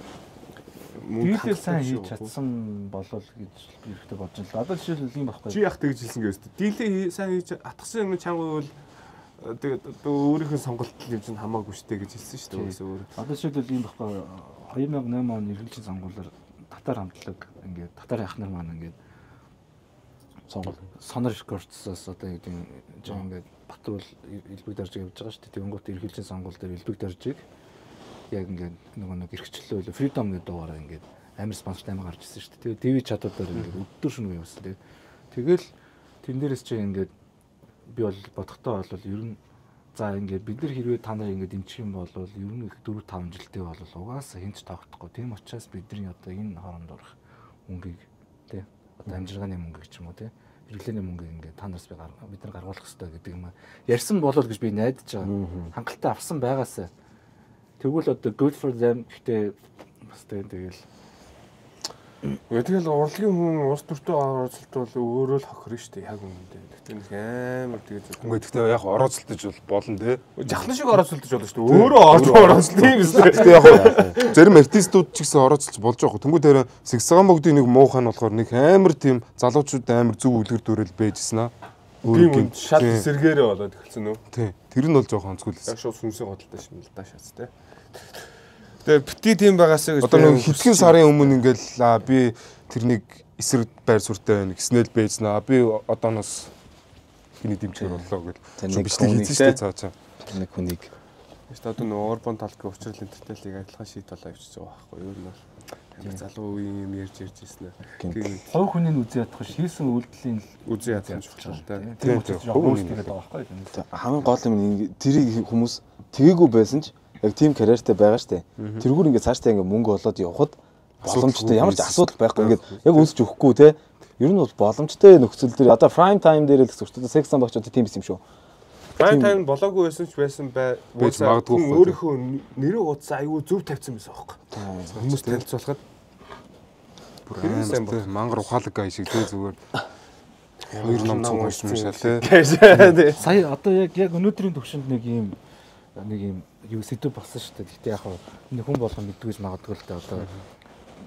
Дийлээ сайн хийж чадсан болол гэж ихтэй бодож байна. Одоо жишээлбэл юм багхгүй. Чи яг тэгж хэлсэн гэвч дийлээ сайн хийж атгсан юм чанга бол тэгээд одоо өөрийнхөө сонголт юм чинь хамаагүй штэ гэж хэлсэн шүү дээ өөрөө. Одоо жишээлбэл юм багхгүй. 2008 оны эргэлжийн сонгуулиар татар хамтлаг ингээд татарын ах нар маань ингээд сонор рекордсоос одоо юу гэдэг жоо ингээд Батруул элбэг дарж явж байгаа шүү дээ. Тэнгуут эргэлжийн сонгуул дээр элбэг даржийг яг ингээд нэг эрхчлөө илүү freedom гэдэг дугаараа ингээд амар спонсор тайм гарч ирсэн шүү дээ. Тэгээ ТV чадвараар ингээд өдөр шөнө явуулсан. Тэгэл тэн дээрээс чи ингээд би бол бодохдоо бол ер нь за ингээд бид нар хэрвээ та нар ингээд дэмжих юм бол ер нь их 4-5 жилдээ бол угаасаа хинч тоглохгүй. Тийм учраас бидний одоо энэ хооронд орох мөнгийг тий одоо амжиргааны мөнгө ч юм уу тий хэрэглээний мөнгө ингээд та нараас бид нар гаргуулах хэрэгтэй гэдэг юм. Ярьсан болол гэж би найдаж байгаа. Хангалттай авсан байгаасаа. Тэгвэл одоо good for them гэхдээ бас тэгэл тэгэл урлагийн хүн улс төртөө оролцолт бол өөрөө л хохирно шүү дээ яг үнэндээ. Тэгтээ нэг амар тэгээд гэхдээ яг оролцолтож болно те. Жахлан шиг оролцолтож болно шүү дээ. Өөрөө орж оролцолт юм шүү дээ. Гэхдээ яг зарим артистууд ч гэсэн оролцолж болж байгаа хөө. Тэнгүүд дээр Сэгсаган богдын нэг муу хаан болохоор нэг амар тийм залуучууд амар зөв үлгэр дүүрэл байжсэн аа. Тийм шал сэргээрээ болоод эхэлсэн үү? Тийм. Тэр нь бол жоохон онцгой л. Яг шууд сүнсээ годалтай шимэлдаа шац те. Тэгээ бити тийм байгаасаа гэж одоо нэг хэдхэн сарын өмнө ингээл би тэрнийг эсрэг байр суурьтай байна гэснээр байжнаа. Би одооноос хиний дэмжээр боллоо гэж бичлэг хийсэн шүү дээ цаачаа. Нэг хүнийг. Гэхдээ одоо нөгөө Урбан талгийн учрал интернетийг адилхан шийд болоо явчихж байгаа байхгүй юу? Ер нь бол залуу үеийн юм ярьж ирсэн аа. Тэгээд хувь хүний үзий ядах шийсэн үйлдэлийн үзий ядах чухал та. Тийм учраас хүмүүс тэгээд байгаа байхгүй юу? Хамгийн гол юм тэрийг хүмүүс тгээгүй байсан ч яг тийм карьертэй байгаа штэ. Тэргүүр ингээд цаашдаа ингээд мөнгө олоод явхад боломжтой ямар ч асуудал байхгүй ингээд яг үнсэж өгөхгүй те. Ер нь бол боломжтой нөхцөл дээр одоо prime time дээр л гэсэн үг. Сексан багч одоо тийм юм шүү. Prime time болоогүй байсан ч байсан магадгүй өөрийнхөө нэрээ утсаа аюу зөв тавьсан байсан байхгүй. Хүмүүс танилцуулахад бүр амар мангар ухаалаг гай шиг тэ зүгээр хоёр ном уншсан юм шал те. Сая одоо яг өнөөдрийн төвшөнд нэг юм юу сэдв болсон шүү дээ. Гэтэ яг энэ хүн болгон мэддгүйж магадгүй л дээ. Одоо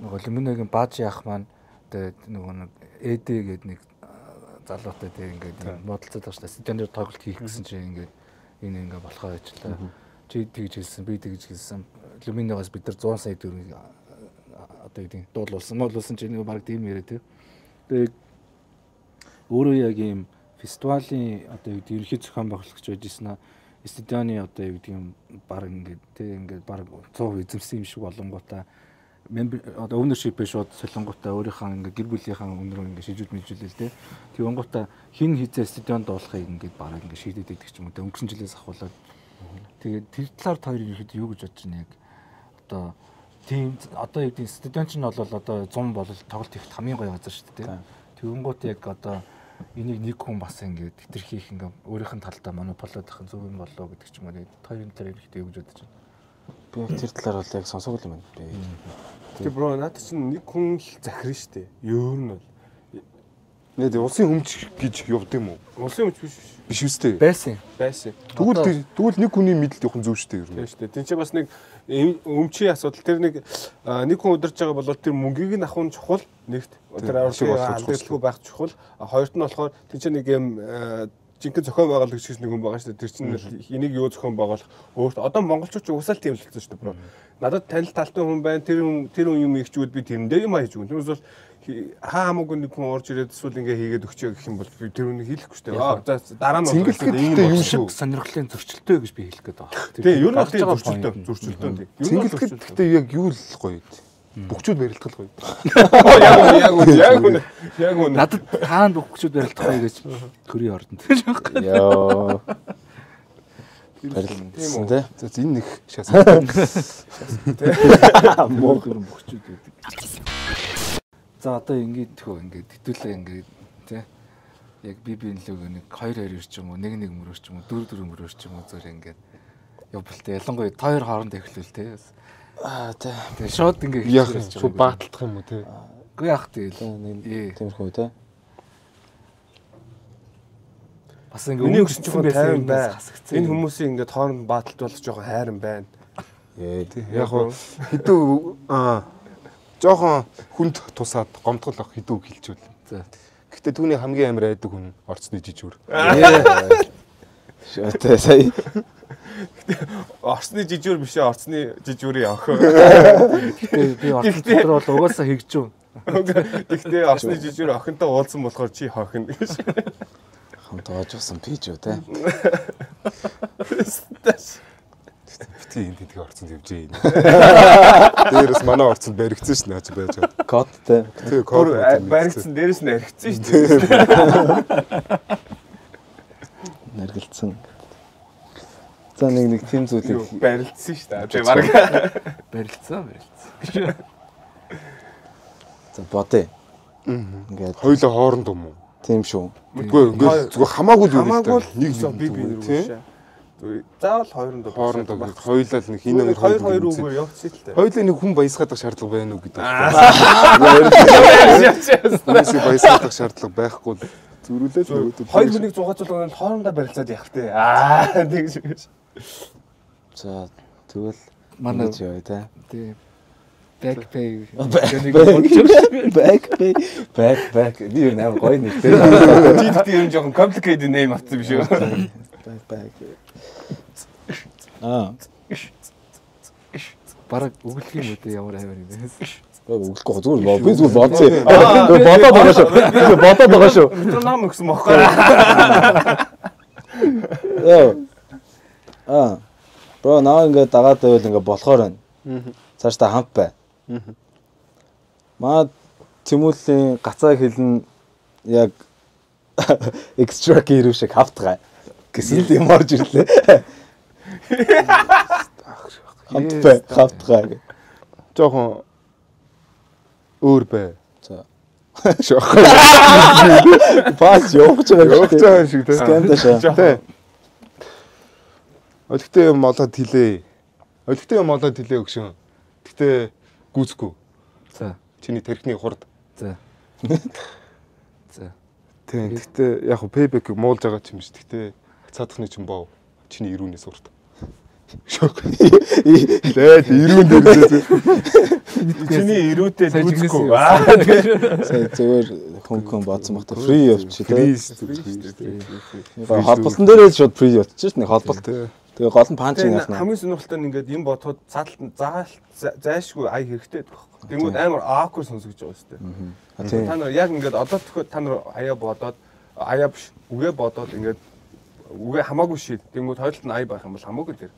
нөгөө Лиминогийн бааж яах маань одоо нөгөө нэг ЭД гэдэг нэг залуутай тэг ингээд модалцаад байгаа шүү дээ. Студентээр тоглолт хийх гэсэн чинь ингээд энэ ингээд болохоо ажиллаа. Чи тэгж хэлсэн, би тэгж хэлсэн. Лиминогоос бид нар 100 сая төгрөг одоо гэдэг дуулуулсан чинь нэг баг тийм яриа тэг. Тэгээ өөрөө яг ийм фестивалийн одоо ерөнхий зохион байгуулагч байжсэн аа. Студионы одоо юу гэдэг юм баг ингээд баг 100% эзэмсэн юм шиг болонгуудаа одоо ownership шууд солонгуудаа өөрийнхөө ингээд гэр бүлийнхаа өнрөө ингээд шийдвэр мэдүүлэл тэ. Тэгвнгуудаа хин хизээ студионд дуулахыг ингээд баг ингээд шийдээд идэх ч юм уу. Өнгөрсөн жилээс ахуулаад тэгээд тэр талаар хоёр ерөөхдөө юу гэж бодож байна яг одоо тийм одоо юу гэдэг студион ч нь бол одоо 100 бол тоглолт хийх хамгийн гоё газар шүү дээ тэ. Тэгвнгууд яг одоо энийг нэг хүн бас ингээд хэтэрхийх ингээд өөрийнх нь талдаа монополиод авах зөв юм болоо гэдэг ч юм уу. Хоёрын талаар ихтэй юу гэж бодож байна. Би яг тэр талаар бол яг сонсоогүй юм байна. Тэгээ бро надад чинь нэг хүн л захирна штэ. Өөр нь бол нэ улсын өмч гэж явд юм уу? Улсын өмч биш үстэй. Байсан. Тэгвэл нэг хүний мэдэлд явах нь зөв штэ ер нь. Тийм штэ. Тин чи бас нэг өмчийн асуудал тэр нэг хүн удирж байгаа бол тэр мөнгийг нь авах нь чухал нэгт. Тэр алдагдaltaгүй байх чухал. Хоёрт нь болохоор тин чи нэг юм жинхэнэ зохион байгуулагч гэж нэг хүн байгаа шүү дээ. Тэр чинь энийг юу зохион байгуулах өөрт одоо монголчууд ч угсаал тийм л хэлсэн шүү дээ бро. Надад танил талтай хүн байна. Тэр хүн юм ихчүүд би тэрэндээ юм хийж өгнө. Тэрнээс бол хамаагүй нэг хүн орж ирээд эсвэл ингээ хийгээд өгчөө гэх юм бол би тэр үнийг хэлэхгүй шүү дээ. Дараа нь цэнгэлтэд юм шиг сонирхлын зөрчилтэй гэж би хэлэх гээд байгаа. Тийм ер нь тийм зөрчилтэй. Цэнгэлтэд яг юу л гоё. Бүгчүүд барилдах гоё. Яг үнэ. Надад таанд бүгчүүд барилдах гоё гэж төрийн ордонд гэж байгаа. Йоо. Барилдсан тий. За энэ нэг шасаа. Муу гэрэн бүгчүүд гэдэг. За одоо ингээд хитүүлээ ингээд тий. Яг би нөлөөгөө нэг 2-2 ч юм уу, 1-1 мөрөөр ч юм уу, 4-4 мөрөөр ч юм уу зөв ингээд явбалтай. Ялангуяа тойр хооронд эхлүүл тий. Тий. Тэгээ шууд ингээд яг шууд бааталдах юм уу тий. Үгүй яах тэгэл. Тиймэрхүү тий. Бас ингээд өмнөсөн жоохон тайван бай. Энэ хүмүүсийн ингээд хооронд бааталт болох жоохон хайран байна. Тий. Яг хэдүү жоохон хүнд тусаад гомдгол ах хэдүү хэлжүүл. За. Гэхдээ түүний хамгийн амар айдаг хүн орцны жижүүр. Шөөтэй сая. Орцны жижүүр биш ээ, орцны жижүүрийн охин. Би орцны дотор бол угаасаа хийгчүү. Гэхдээ орцны жижүүр охинтой уулзсан болохоор чи хохин гэж. Хамтаажсан пиж үү те. Бити энэ тэдгээ орцонд явжээ. Дээрээс манай орцонд баригдсан ш наач байж байгаа. Код те. Тэгээ код баригдсан дээрээс нь архицсан ш дээ. Наргэлцсан. За нэг тийм зүйлийг барилдсан ш дээ. Тэгээ баг барилдсан. За бодъё. Ингээд хоёулаа хооронд юм уу? Тийм шүү. Үгүй ингээл зүгээр хамаагүй л Хамаагүй л нэг би нэрвшээ. Заавал хоорондоо хоорондоо хоёулаа л нэг хин номер 2 үгээр явчихсан л тээ. хоёулаа нэг хүн баясгадаг шаардлага байна уу гэдэг. Хүмүүсийг баясгадаг шаардлага байхгүй л зүрүүлээ л өгөөд. Хоёр хүнийг зугаацуулганд хоорондоо барилцаад явах тээ. Тэгж. За тэгвэл манай яа тий. тий backpay back би нэр гоё нэртэй. Жидтэй юм жоохон complicated name авсан биш үү? Back. бараг өглөх юм үү ямар аваар юм бэ? Өглөхгүй зүгээр би зүгээр бодсон. Бодоод байгаа шүү. Би бодоод байгаа шүү. Метроном гэсэн бохоо. Бро наа ингээд дагаад байвал ингээд болохоор байна. Цааш та хамт бай. Маа Тэмүүллийн гацаа хэлнэ яг экстра гэр шиг хавтгай гэсэн юм орж ирлээ. Хамт бай, хавтгай. Жохон өөр бай. За. Шохоо. Пас явж байгаа шиг тий. Скандаш. Тий. Өлегтэй юм олоод хэлээ. Өлегтэй юм олоод хэлээ өгшөн. Гэтэ гүцэхгүй. За. Чиний тархины хурд. За. За. Тий. Гэтэ яг пейбэк муулж байгаа ч юм шиг. Гэтэ цаадахны ч юм боо. Чиний ирүүнээс урт. Шок. Лээд ирүүн дээр. Чиний ирүүтэй дүүцэхгүй. Сая зөвөр хүн бодсон багт фри явчих тий. Холболтон дээрээ шууд фри явчих нэг холболт. Тэгээ гол нь панч яахна. Хамгийн сонирхолтой нь ингээд юм бодоход цаалтан зайшгүй ай хэрэгтэй гэдэг байхгүй. Тэнгүүд амар awkward сонсогдож байгаа өстэй. Та нар яг ингээд одоо төхөд та нар аяа бодоод аяа биш үгээ бодоод ингээд үгээ хамаагүй шийд. Тэнгүүд хоёулт нь ай байх юм бол хамаагүй дээр.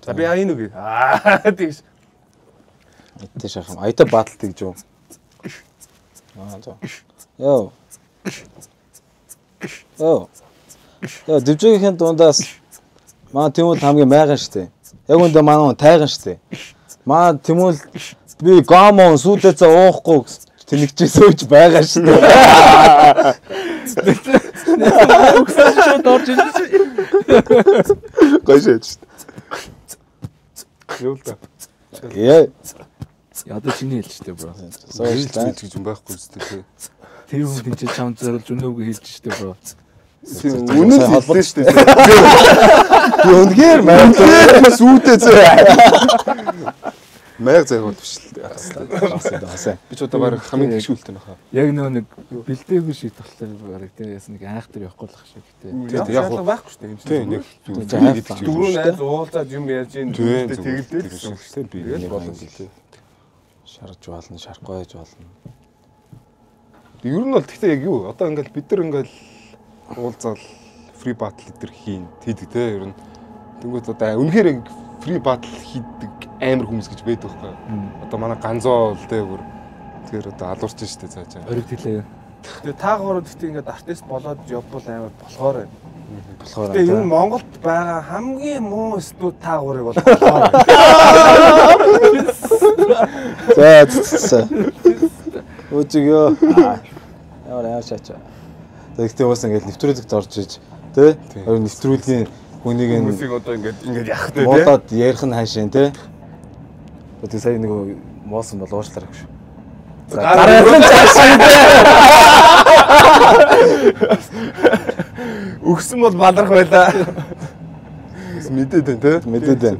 За би аяа нүг. Тэгш. Эдгээр шахам аята баталт гэж юу. За. Йоо. Дэвжгийн дундаас маа Тэмүүл хамгийн майган штэ. Яг үндэ манай тайган штэ. Маа Тэмүүл би гомон сүйдээсээ уухгүй тэнэгчээсөө ч байгаа штэ. Шууд орж ирсэн. Гойшээ штэ. Юу л да. Яа. Ядаа чиний хэлжтэй бро. Сошиал гэж юм байхгүй үстэй тий. Тэр хүн тэнцээ чам зориулж өнөөгөө хэлж штэ бро. Үнэн хэлсэн шүү дээ. Би үнэхээр майг сүйдээ зөө. Майг зайвал биш л дээ. Би ч одоо баг хамгийн гişүүлтэй нөхөө. Яг нэг бэлдээгүй шийд болохоор баг тий яс нэг айхтар явахгүй л ах шиг тий. Яг байхгүй шүү дээ. Тий нэг дөрөв найз уулзаад юм ярьж ин тэгэлдээ гэсэн шүү дээ. Би нэг болно гэлээ. шарж болно, шарахгүй байж болно. Ер нь бол тэгтээ яг юу одоо ингээл бид нар ингээл уулзаал фри батл эдэр хийн хийдэг те ер нь тэнгуут одоо үнэхээр фри батл хийдэг амар хүмүүс гэж байдаг байхгүй. Одоо манай ганзоо л те өөр тэгэхээр одоо алуурч штэ цаашаа. Ориг хэлээ. Тэгээ таагаар гэхдээ ингээд артист болоод явбал амар болохоор байна. Болохоор тэгээ энэ Монголд байгаа хамгийн муу студ таагуурыг бол болохоор. За. Өчигөө. Яа шаачаа. Тэгтээ уус ингээд нэвтрүүлэгт орж иж тий. Харин нэвтрүүлгийн хүнийг хүмүүсийг одоо ингээд яах вэ тий. Муудад ярих нь хаашаа тий. Өтөө сая нэг моосон бол уушлаар гэж. Гараасан цаашаа тий. Өгсөн бол баларх байлаа. Мэдээд байна тий. Мэдээд байна.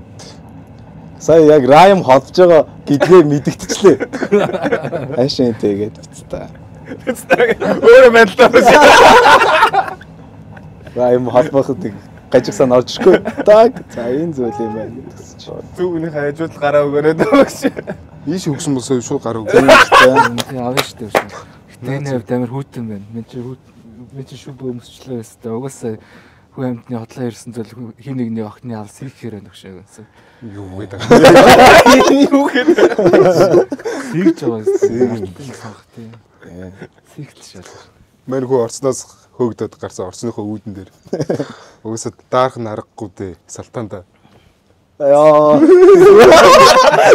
Сая яг райм холбож байгаа гэдгээ мэдэгдчихлээ. Хаашаа тэгээд бицтэй. Өөрөө мэдлээ. Райм холбоход гажигсан орж ирэхгүй. Так. За энэ зүйл юм байна гэсэн. Зүгний хажууд гараа өгөрөөд өгч. Ийш өгсөн бол сая шууд гараа өгсөн. Тийм авна шүү дээ. Гэтэ энэ хэвд амар хүүтэн байна. Мен чи шүб өмсчлээ өстэй. Угаасаа хүү амьтны хотлоо ирсэн зүйл хин нэгний охины алс хийхээр байна гшээ. Юу гэдэг. Юу гэдэг. Сийгж байгаа юм. Тийм. Сийгч шал. Мэн хөө орцноос хөөгдөд гарсан орцныхоо үүдэн дээр. Угсаа даарх нь аргагүй дээ. Салтаанда. Яа.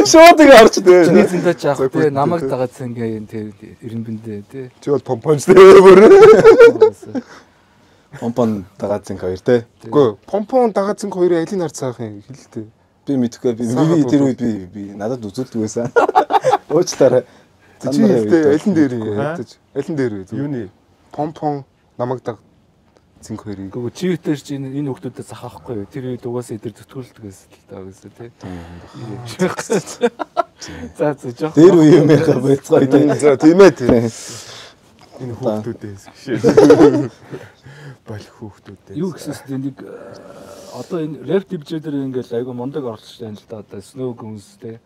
Шууд ингэ орч дээ. Нийцэндээ ч яах вэ? Намайг дагаадсан ингээ тэр 90 биндээ тий. Чи бол помпонч дээ бүр. Помпон дагаадсан хоёр те. Үгүй помпон дагаадсан хоёрын алийг харж цаах юм хэлэлтэй. Би мэдхгүй би тэр үед би надад үзүүлдэг байсан. Уучлаарай. Чи хэлтэй алин дээр ядаж. Алин дээр вэ? Юуны помпон намайг дагаадсан хоёрыг. Гэхдээ чи үтэр чи энэ хүмүүстэй захаахгүй юу? Тэр үед угаасаа эдэр зүтгүүлдэгээс л таа гэсэн тий. За жоох. Тэр үе юм яхаа байцгаа. За тийм ээ тийм. энэ хүүхдүүдээс гişээ. Болох хүүхдүүдээс. Юу гэсэс нэг одоо энэ рэп дивжээр ингээл айгу мундаг оролцож байна л да. Одоо Snow Goons те.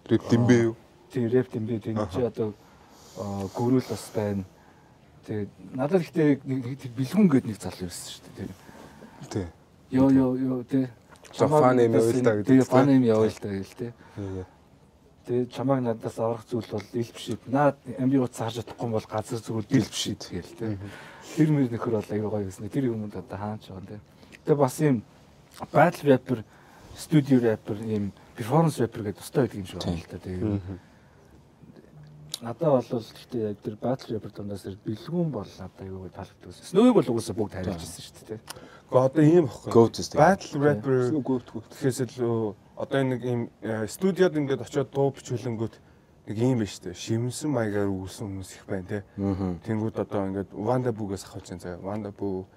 Рэп димбэ юу? Тийм рэп димбэ тийм чи одоо гөрүүл бас байна. Тэгээ надад ихтэй нэг бэлгүн гээд нэг залуу байсан шүү дээ. Тий. Йоо те. Фан юм явал та гэдэг. Тэгээ фан юм явал та гэл те. Тэгээ чамайг надаас аврах зүйл бол ил биш. Наад амби утас харж чадахгүй бол газар зүгээр дил биш гээл те. Тэр мөр нөхөр бол аяга гоё байсан. Тэр юмд одоо хаанч байгаа те. Тэгээ бас юм battle rapper, studio rapper, юм performance rapper гэдэг тустай байдаг юм шиг байна л та. Тэгээ надад бол гэхдээ яг тэр battle rapper дондоос бэлгүүн бол надад аяга гоё таалагддаг. Snow-ыг бол угаасаа бүгд хариулж ирсэн шүү дээ те. Гэхдээ одоо ийм багхгүй. Battle rapper Гөөтгөө. тэгэхээр л одоо нэг ийм студиод ингээд очиод дуу бичүүлэнгүүт нэг ийм байж тээ шимнсэн маягаар үүсэн хүмүүс их байна те. Тэнгүүд одоо ингээд Wanda Boo-гээс авах чинь заа. Wanda Boo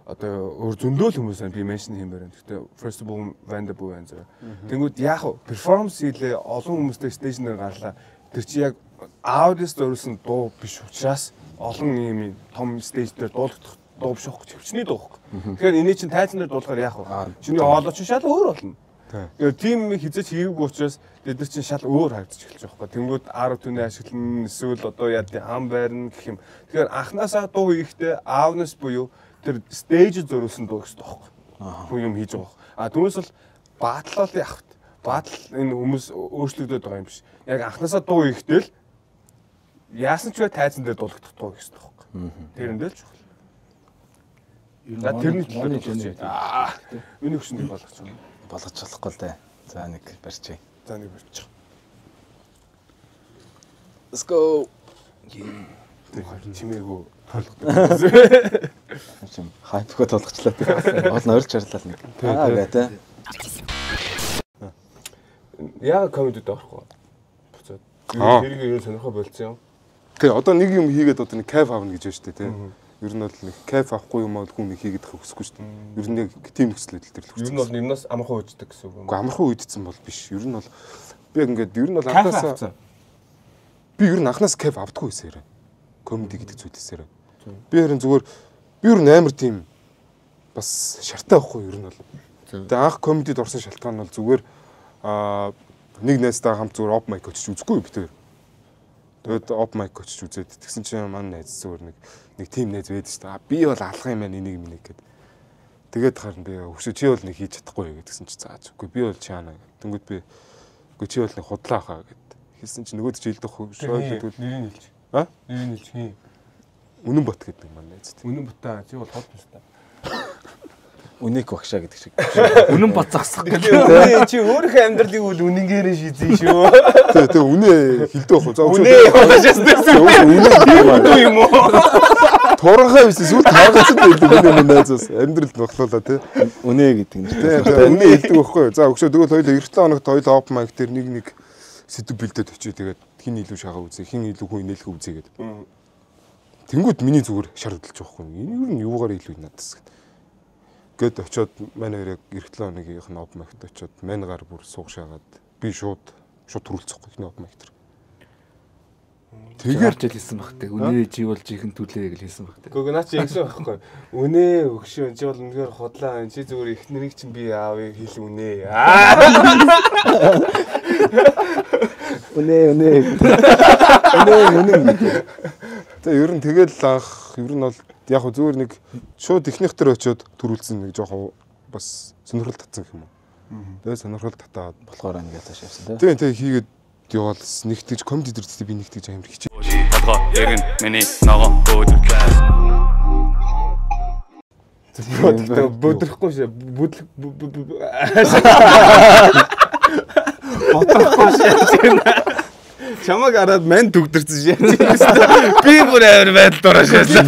одоо өөр зөндөөл хүмүүс байна. Би меншн хиймээр байна. Гэхдээ first of all Wanda Boo байна заа. Тэнгүүд яг перформанс хийлээ олон хүмүүстэй стейж дээр гарлаа. Тэр чи яг аудиос зориулсан дуу биш учраас олон ийм том стейж дээр дуулах дуу биш байхгүй. Хөвчний дуу байхгүй. Тэгэхээр эний чинь тайзан дээр дуулахаар яах вэ? Чиний хоолойч шал өөр болно. Тэгээ тим хизэж хийгээгүй учраас бид нар чинь шал өөр харагдаж эхэлж байгаа байхгүй. Тэнгүүд ар түнээ ашиглан эсвэл одоо яа тий хам байрна гэх юм. Тэгэхээр анханасаа дуу хийхдээ аавнаас буюу тэр стейж зориулсан дуу гэсэн байхгүй. Хүн юм хийж байгаа. А түүнээс бол баатлал яах вэ? Баатал энэ хүмүүс өөрчлөгдөд байгаа юм биш. Яг анханасаа дуу хийхдээ л яасан ч бай тайзан дээр дуулагдах дуу гэсэн байхгүй. Тэрэндээ л чухал. За тэрний төлөө хийж байна. Үнийг өшөнд болгож байна. Болгож болохгүй л дээ. За нэг барьчих. За нэг барьчих. Let's go. Чимээгүү толгой. Чим хайпгаа толгочлаа тий. Ол нойрч чарлаа нэг. Тий. Яа комедид орохгүй. Буцаад. Тэрийг юу сонирхоо болцсон юм. Тий, одоо нэг юм хийгээд одоо нэг кайф авна гэж байна шүү дээ тий. Ер нь бол нэг кайф авахгүй юм бол хүн нэг хийгээд авах хүсэхгүй шүү дээ. Ер нь яг тийм нөхцөл байдал төр л хүсэж. Ер нь бол юмнаас амархан үйддэг гэсэн үг юм. Уу амархан үйдсэн бол биш. Ер нь бол би яг ингээд ер нь бол анхнаасаа би ер нь анхнаас кайф авдаггүй байсан. Комеди гэдэг зүйлээсээр. Би харин зүгээр би ер нь амар тийм бас шартай байхгүй ер нь бол. Тэгээ анх комедид орсон шалтгаан нь бол зүгээр нэг найзтайгаа хамт зүгээр оп майк очиж үзэхгүй би тэр. Тэгээд оп майк очиж үзээд тэгсэн чинь маань найз зүгээр нэг тим найз байдаг шүү дээ. Би бол алга юм байна энийг минийг гэд. Тэгээд харин би хөшөө чи бол нэг хийж чадахгүй гэдгсэн чи зааж. Үгүй би бол чаана. Тэнгүүд би үгүй чи бол нэг худлаа хаа гэд. Хэлсэн чи нөгөөд чи хэлдэх шойл гэдвэл нэрийг хэлж. Нэрийг хэлж хий. Үнэн бот гэдэг маань найз. Үнэн ботаа чи бол хот юмстай. Үнийг багшаа гэдэг шиг. Үнэн бот засах гэдэг. Чи өөрийнхөө амьдралыг үл үнэнгээр шийдсэн шүү. Тэгээ үнэ хэлдэг байх. За үнэ болоочс гэсэн. Үнэ юм уу? Торгохоо биш сүлд хаагацсан байдаг үнэ найзаас амьдралд баглуулаа тий. Үнэ гэдэг нь. Тэгээ үнэ хэлдэг байхгүй. За өгшөө тэгвэл хоёул 97 хоногт хоёул оп майк дээр нэг сэдв бэлдээд очив. Тэгээд хин илүү шагаа үзье, хин илүү хүн инээлэх үзье гэдэг. Тэнгүүд миний зүгээр шаардлагч байхгүй. Энэ юу нь юугаар илүү надаас гэд очиод манай яг 97 хоногийнх нь оп майкт очиод мангаар бүр суух шагаад би шууд төрүүлцэхгүй ихний оп майк төр. Тэгээд ч хэлсэн багтай. Үнэ чи бол жихэн түлээ гэж хэлсэн багтай. Гэхдээ наа чи ингэсэн байхгүй. Үнэ өгшөө чи бол үнэхээр хотлаа. Чи зүгээр ихнэрийг чинь би аавыг хэл үнэ. Үнэ. За ер нь тэгэл анх ер нь бол яг хөө зүгээр нэг шууд ихнийх төр очиод төрүүлсэн нэг жоохон бас сонирхол татсан юм уу. Тэгээ сонирхол татаад болохоор ингээд таашаасан тий. Тэгээ хийгээд явал нэг тэгж комеди дэрдээ би нэг тэгж амар хичээ. Толгой эргэн миний ногоо өөдөр. Бүдрэхгүй шээ. Чамаг хараад мань дүгдэрсэн шээ. Би бүр амар байдал дураашаасан.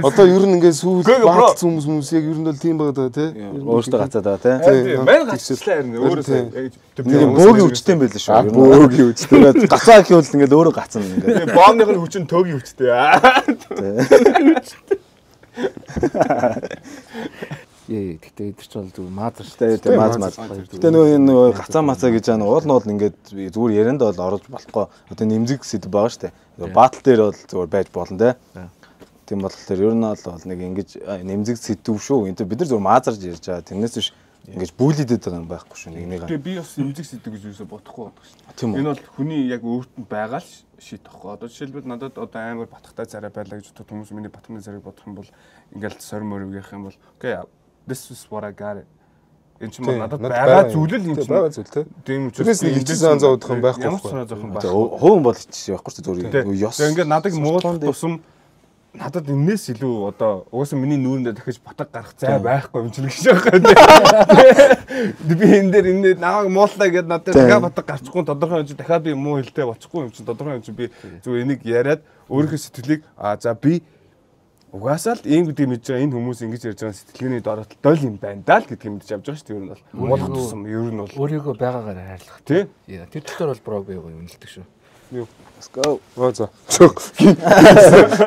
Одоо ер нь ингээд сүүл багцсан хүмүүс яг ер нь бол тийм байгаа тий. Өөртөө гацаад байгаа тий. Мань гацчлаа харин өөрөө. Бөөгийн хүчтэй юм байл шүү. Бөөгийн хүчтэй. Гацаа гэвэл ингээд өөрөө гацсан ингээд. Боомных нь хүчин төөгийн хүчтэй. Гэхдээ эдгэрч бол зөв маазар шүү дээ. Мааз. Гэтэ нөгөө гацаа мацаа гэж байгаа уул нь бол ингээд зүгээр ярианд бол орж болохгүй. Одоо нэмзэг сэдв байгаа шүү дээ. Баатал дээр бол зүгээр байж болно те. Тийм болохоор ер нь бол нэг ингэж нэмзэг сэдв шүү. Энд бид нар зүгээр маазарж ярьж байгаа. Тэрнээс биш ингэж бүлийдэд байгаа юм байхгүй шүү. Нэг. Тэгээ би бас нэмзэг сэдв гэж юусоо бодохгүй байдаг шүү. Тийм үү. Энэ бол хүний яг өөрт нь байгаа л шийдэх байхгүй. Одоо жишээлбэл надад одоо амар батхтай царай байлаа гэж боддог хүмүүс миний батхны царайг бодох юм бол ингээл сорим мөрөг юм бол окей. This is what I got it. Энэ ч юм надад байгаа зүйл л юм чинь. Байгаа зүйл тий. Тийм учраас нэг хичээсэн зовдох юм байхгүй. Ямар ч санаа зовх юм байх. Хуван бол хичээсэн явахгүй зүгээр ёс. Тэгээ ингээд надад муулах тусам надад энэс илүү одоо угаасаа миний нүүрэндээ дахиж батг гарах зай байхгүй юм чинь гэж байгаа. Би энэ дээр энэ намайг мууллаа гэдээ надад дахиад батг гарчихгүй тодорхой юм чинь дахиад би муу хэлтэй бочихгүй юм чинь тодорхой юм чинь би зүгээр энийг яриад өөрийнхөө сэтгэлийг за би угаасаа л ийм гэдэг мэдж байгаа энэ хүмүүс ингэж ярьж байгаа сэтгэлгээний дороотлол дол юм байна даа л гэдэг мэдж авч байгаа шүү дээ. Ер нь бол муулах тусам ер нь бол өөрийгөө байгаагаар хайрлах. Тий. Тэр дотор бол брог байгааг юм хэлдэг шүү. Юу. Let's go. За.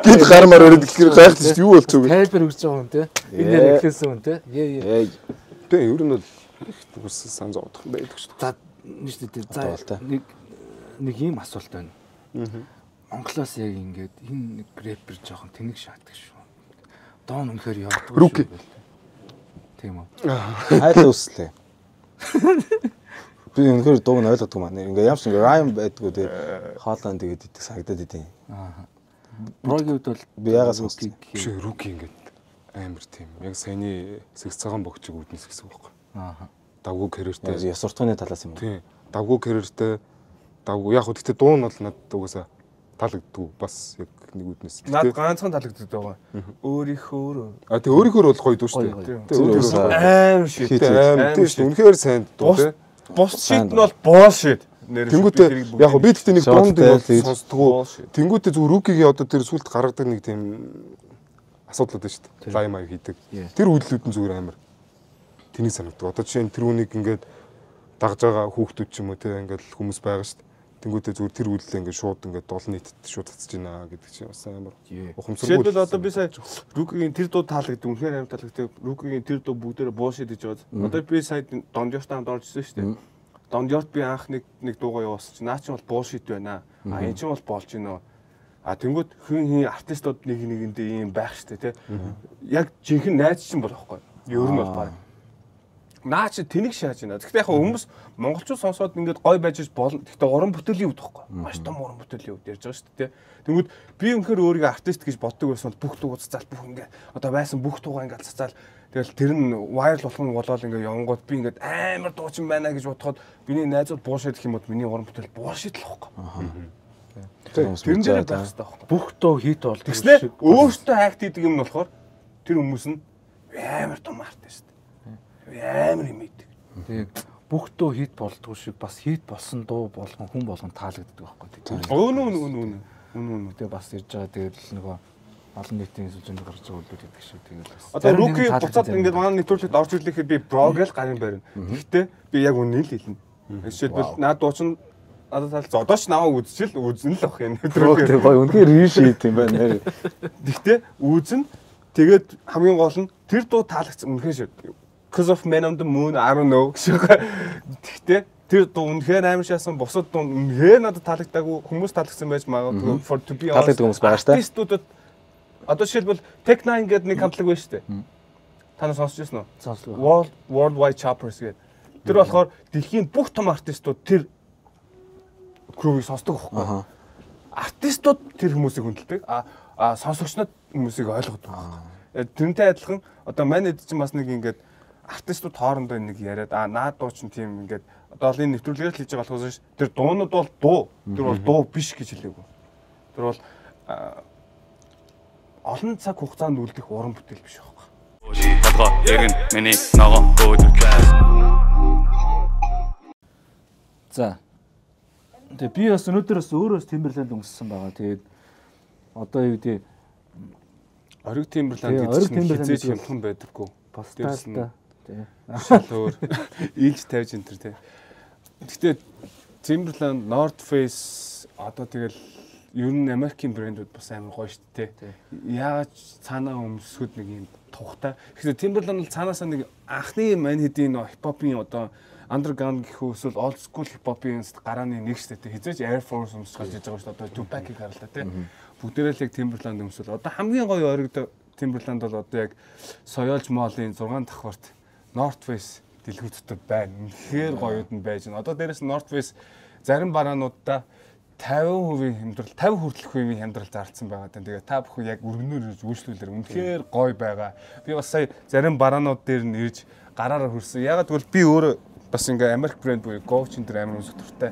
Гит гармаар өрөд гэхээр гайхдаг шүү. Юу болчих вэ? Тайлбар өгч байгаа юм те. Энэ яг эхлэсэн хүн те. Тэ ер нь бол ус сан зовдох байдаг шүү. За за нэг ийм асуулт байна. Монголоос яг ингээд энэ нэг рэпер жоохон тэнэг шатдаг шүү. Доон үнэхээр явдаг шүү. Тийм үү. Хайлт үслээ. Би үнэхээр дууг нь ойлгодог маань. Ингээ ямарч ингээ райм байдгүй те. Хоолойн тэгээд идэх сагдаад идэв. Брогийн үед бол би ягаас сонсдог. Биш руки ингээд амар тийм. Яг саяны сэс цагаан богчиг үүднэс гэсэн үг байхгүй. Давгүй кэрэртэй. Яс суртахууны талаас юм. Тийм. Давгүй кэрэртэй. Давгүй яг гэхдээ дуу нь бол надад угаасаа таалагддгүй бас яг нэг үднэс. Наад ганцхан таалагддаг байгаа. Өөрийнхөө. Тэг өөрийнхөө бол гоё дуу шүү дээ. Тэг өөрийнхөө аим шít. Аим шít. Үнэхээр сайн дуу те. Бус шít нь бол bullshit. Тэнгүүтээ яг би тэгтээ нэг дунд бол сонсдгоо. Тэнгүүтээ зөв рукигийн одоо тэр сүлд гаргадаг нэг тийм асуудал байдаг шүү дээ. Лайм аяг хийдэг. Тэр үйлдэлүүд нь зүгээр амар тэнийг санагддаг. Одоо жишээ нь тэр үнийг ингээд дагж байгаа хүүхдүүд ч юм уу те ингээд хүмүүс байгаа шүү дээ. Тэнгүүтээ зүгээр тэр үйлдэл ингээд шууд ингээд дол нийтэд шууд цацж байна гэдэг чинь бас амар ухамсаргүй. Жишээлбэл одоо би сая рукигийн тэр дуу таалагддаг. Үнэхээр амар таалагддаг. Рукигийн тэр дуу бүгдээрээ bullshit гэж байгаа. Одоо би сая Дондёртанд оржсэн шүү дээ. Дондёрт би анх нэг дуугаа явуулсан чинь наа чи бол bullshit байна. Энэ чинь бол болж гинөө. Тэнгүүд хин артистууд нэг нэгэндээ ийм байх штэ тий. Яг жинхэнэ найз чинь бол аахгүй. Ер нь бол баг. Наа чи тэнэг шааж байна. Гэхдээ яг хүмүүс монголчууд сонсоод ингээд гой байж болно. Гэхдээ уран бүтээлийн үед байхгүй. Маш том уран бүтээлийн үед ярьж байгаа шүү дээ. Тэнгүүд би өнөхөр өөрийгөө артист гэж боддог байсан бол бүх дууг цацаал бүх ингээд одоо байсан бүх дуугаа ингээд цацаал тэгэл тэр нь вайрал болох нь болоод ингээд явангууд би ингээд амар дуучин байна гэж бодоход миний найзууд буушид гэх юм бол миний уран бүтээл буушид л байхгүй. Тэр дээр байх хэрэгтэй байхгүй. Бүх дуу хит бол тэгснэ өөртөө хайгт хийдэг юм нь болохоор тэр хүмүүс нь амар том артист. Амар юм идэг. Тэгээд бүх дуу хит болдгоо шиг бас хит болсон дуу болгон хүн болгон таалагддаг байхгүй. Үнэн. Тэгээд бас ирж байгаа тэгээд нөгөө олон нийтийн сүлжээнд гарч байгаа үйлдэл гэдэг шүү. Тэгээд бас одоо руки буцаад ингээд манай нэвтрүүлэгт орж ирлэхэд би брог л гарын барина. Гэхдээ би яг үнэн л хэлнэ. Жишээлбэл наад дуучин надад таал зодооч намайг үзэн л ах юм. Тэр гоё үнэхээр риш хийт юм байна. Гэхдээ үзэн тэгээд хамгийн гол нь тэр дуу таалагдсан үнэхээр шүү. Because of Man on the Moon, I don't know. Гэхдээ тэр дуу үнэхээр амар шаасан бусад дуу үнэхээр надад таалагдаагүй хүмүүс таалагдсан байж магадгүй for to be honest. Таалагддаг хүмүүс байгаа шүү дээ. Артистуудад одоо жишээлбэл Tech 9 гэдэг нэг хамтлаг байна шүү дээ. Та нар сонсч байсан уу? Сонслоо. Worldwide Choppers гэдэг. Тэр болохоор дэлхийн бүх том артистууд тэр crew-ийг сонсдог байхгүй. Артистууд тэр хүмүүсийг хүндэлдэг. Сонсогч нар хүмүүсийг ойлгодог. Тэрнтэй адилхан одоо манайд чинь бас нэг ингээд артистууд хоорондоо нэг яриад наад дуу чинь тийм ингээд одоо л энэ нэвтрүүлгээр л хийж байгаа болохоос тэр дуунууд бол дуу. Тэр бол дуу биш гэж хэлээгүй. Тэр бол олон цаг хугацаанд үлдэх уран бүтээл биш байхгүй. толгой ирэн миний ногоо өөдөр. За. Тэгээ би бас өнөөдөр бас өөрөө Timberland өмссөн байгаа. Тэгээд одоо юу гэдэг ориг Timberland гэдэг чинь хизээж хямдхан байдаггүй. посталта тий. Өөр ийж тавьж энэ төр тий. Гэхдээ Timberland, North Face одоо тэгэл ер нь Америкийн брэндүүд бас амар гоё шүү дээ. Яаж цаанаа өмсгүүд нэг юм тухтай. Тэгэхээр Timberland бол цаанаасаа нэг анхны мань хэдийн хипхопын одоо underground гэх үү эсвэл old school хипхопын гарааны нэг шүү дээ. Хизээж Air Force өмсгож хийж байгаа шүү дээ. Одоо Tupac-ийг харлаа тий. Бүгдээрээ л яг Timberland өмсөл. Одоо хамгийн гоё ориг Timberland бол одоо яг Soyolch Mall-ын 6 давхарт North Face дэлгүүрттэй байна. Үнэхээр гоёуд нь байж байна. Одоо дээрээс North Face зарим бараануудаа 50% хямдрал 50 хүртэлх хувийн хямдрал зарлцсан байгаа. Тэгээ та бүхэн яг өргөнөөр ирж үйлчлүүлэр үнэхээр гоё байгаа. Би бас сая зарим бараанууд дээр нь ирж гараараа хөрсөн. Ягаад гэвэл би өөрөө бас ингээ Америк брэнд буюу Goch энэ амар өнсөх төртэй.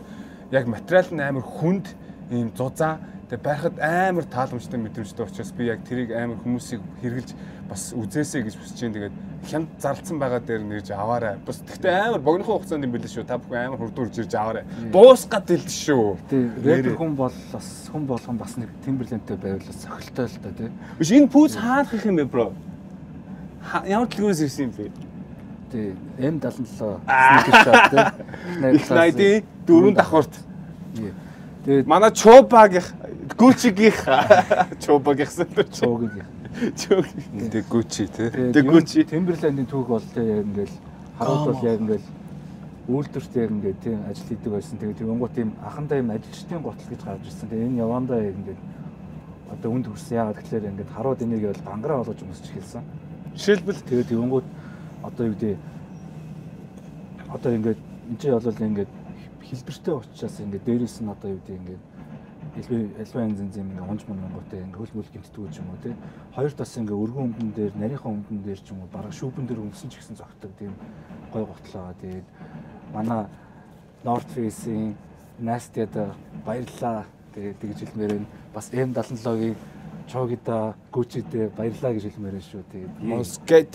Яг материал нь амар хүнд, ийм зузаан, тэгээ байхад амар тааламжтай мэдрэмжтэй учраас би яг тэрийг амар хүмүүсийг хэрглэж бас үзээсэй гэж хүсэж байна. Тэгээд хямд зарлцсан байгаа дээр нэрж аваарай. Бас тэгтээ амар богинохон хугацаанд юм билээ шүү. Та бүхэн амар хурдуурж ирж аваарай. Буусгаад дэлж шүү. Рэпер хүн бол бас хүн болгон бас нэг Timberland-тэй байвал сохилтой л та тий. Биш энэ пүүс хаалх их юм бэ бро? Ямар дэлгүүрээс ирсэн юм бэ? Тий, M77 sneaker shop тий. Их найди 4 давхарт. Тэгээд манай Chopag-ийнх, Gucci-гийнх Chopag гэсэн дэр цуугийн. Тэг Gucci тий. Тэг Gucci Timberland-ийн түүх бол тий ингээл харууд бол яг ингээл үйлдвэртэй яг ингээд тийм ажил хийдэг байсан. Тэгээд тэнгуут тийм ахандаа юм ажилчдын готл гэж гарч ирсэн. Тэгээд энэ явандаа ингээд одоо үнд хүрсэн. Яагаад гэхээр ингээд харууд энийг бол бангараа болгож өмсч эхэлсэн. Жишээлбэл тэгээд тэнгуут одоо юу гэдэг одоо ингээд энэ чинь бол ингээд хэлбэртэй учраас ингээд дээрээс нь одоо юу гэдэг ингээд альва янз юм ингээд онж монготой ингээд хөл мөл гэмтдэг юм уу тий. Хоёр тас ингээд өргөн өмдөн дээр, нарийнхан өмдөн дээр ч юм уу бараг шүүбэн дээр өмсөн ч гэсэн зогтдог тийм гой готлоо. Тэгээд манай North Face-ийн Nasty-д баярлаа тэгж хэлмээр байна. Бас M77-гийн Chogida, Gucci-д баярлаа гэж хэлмээр байна шүү. Тэгээд Monsket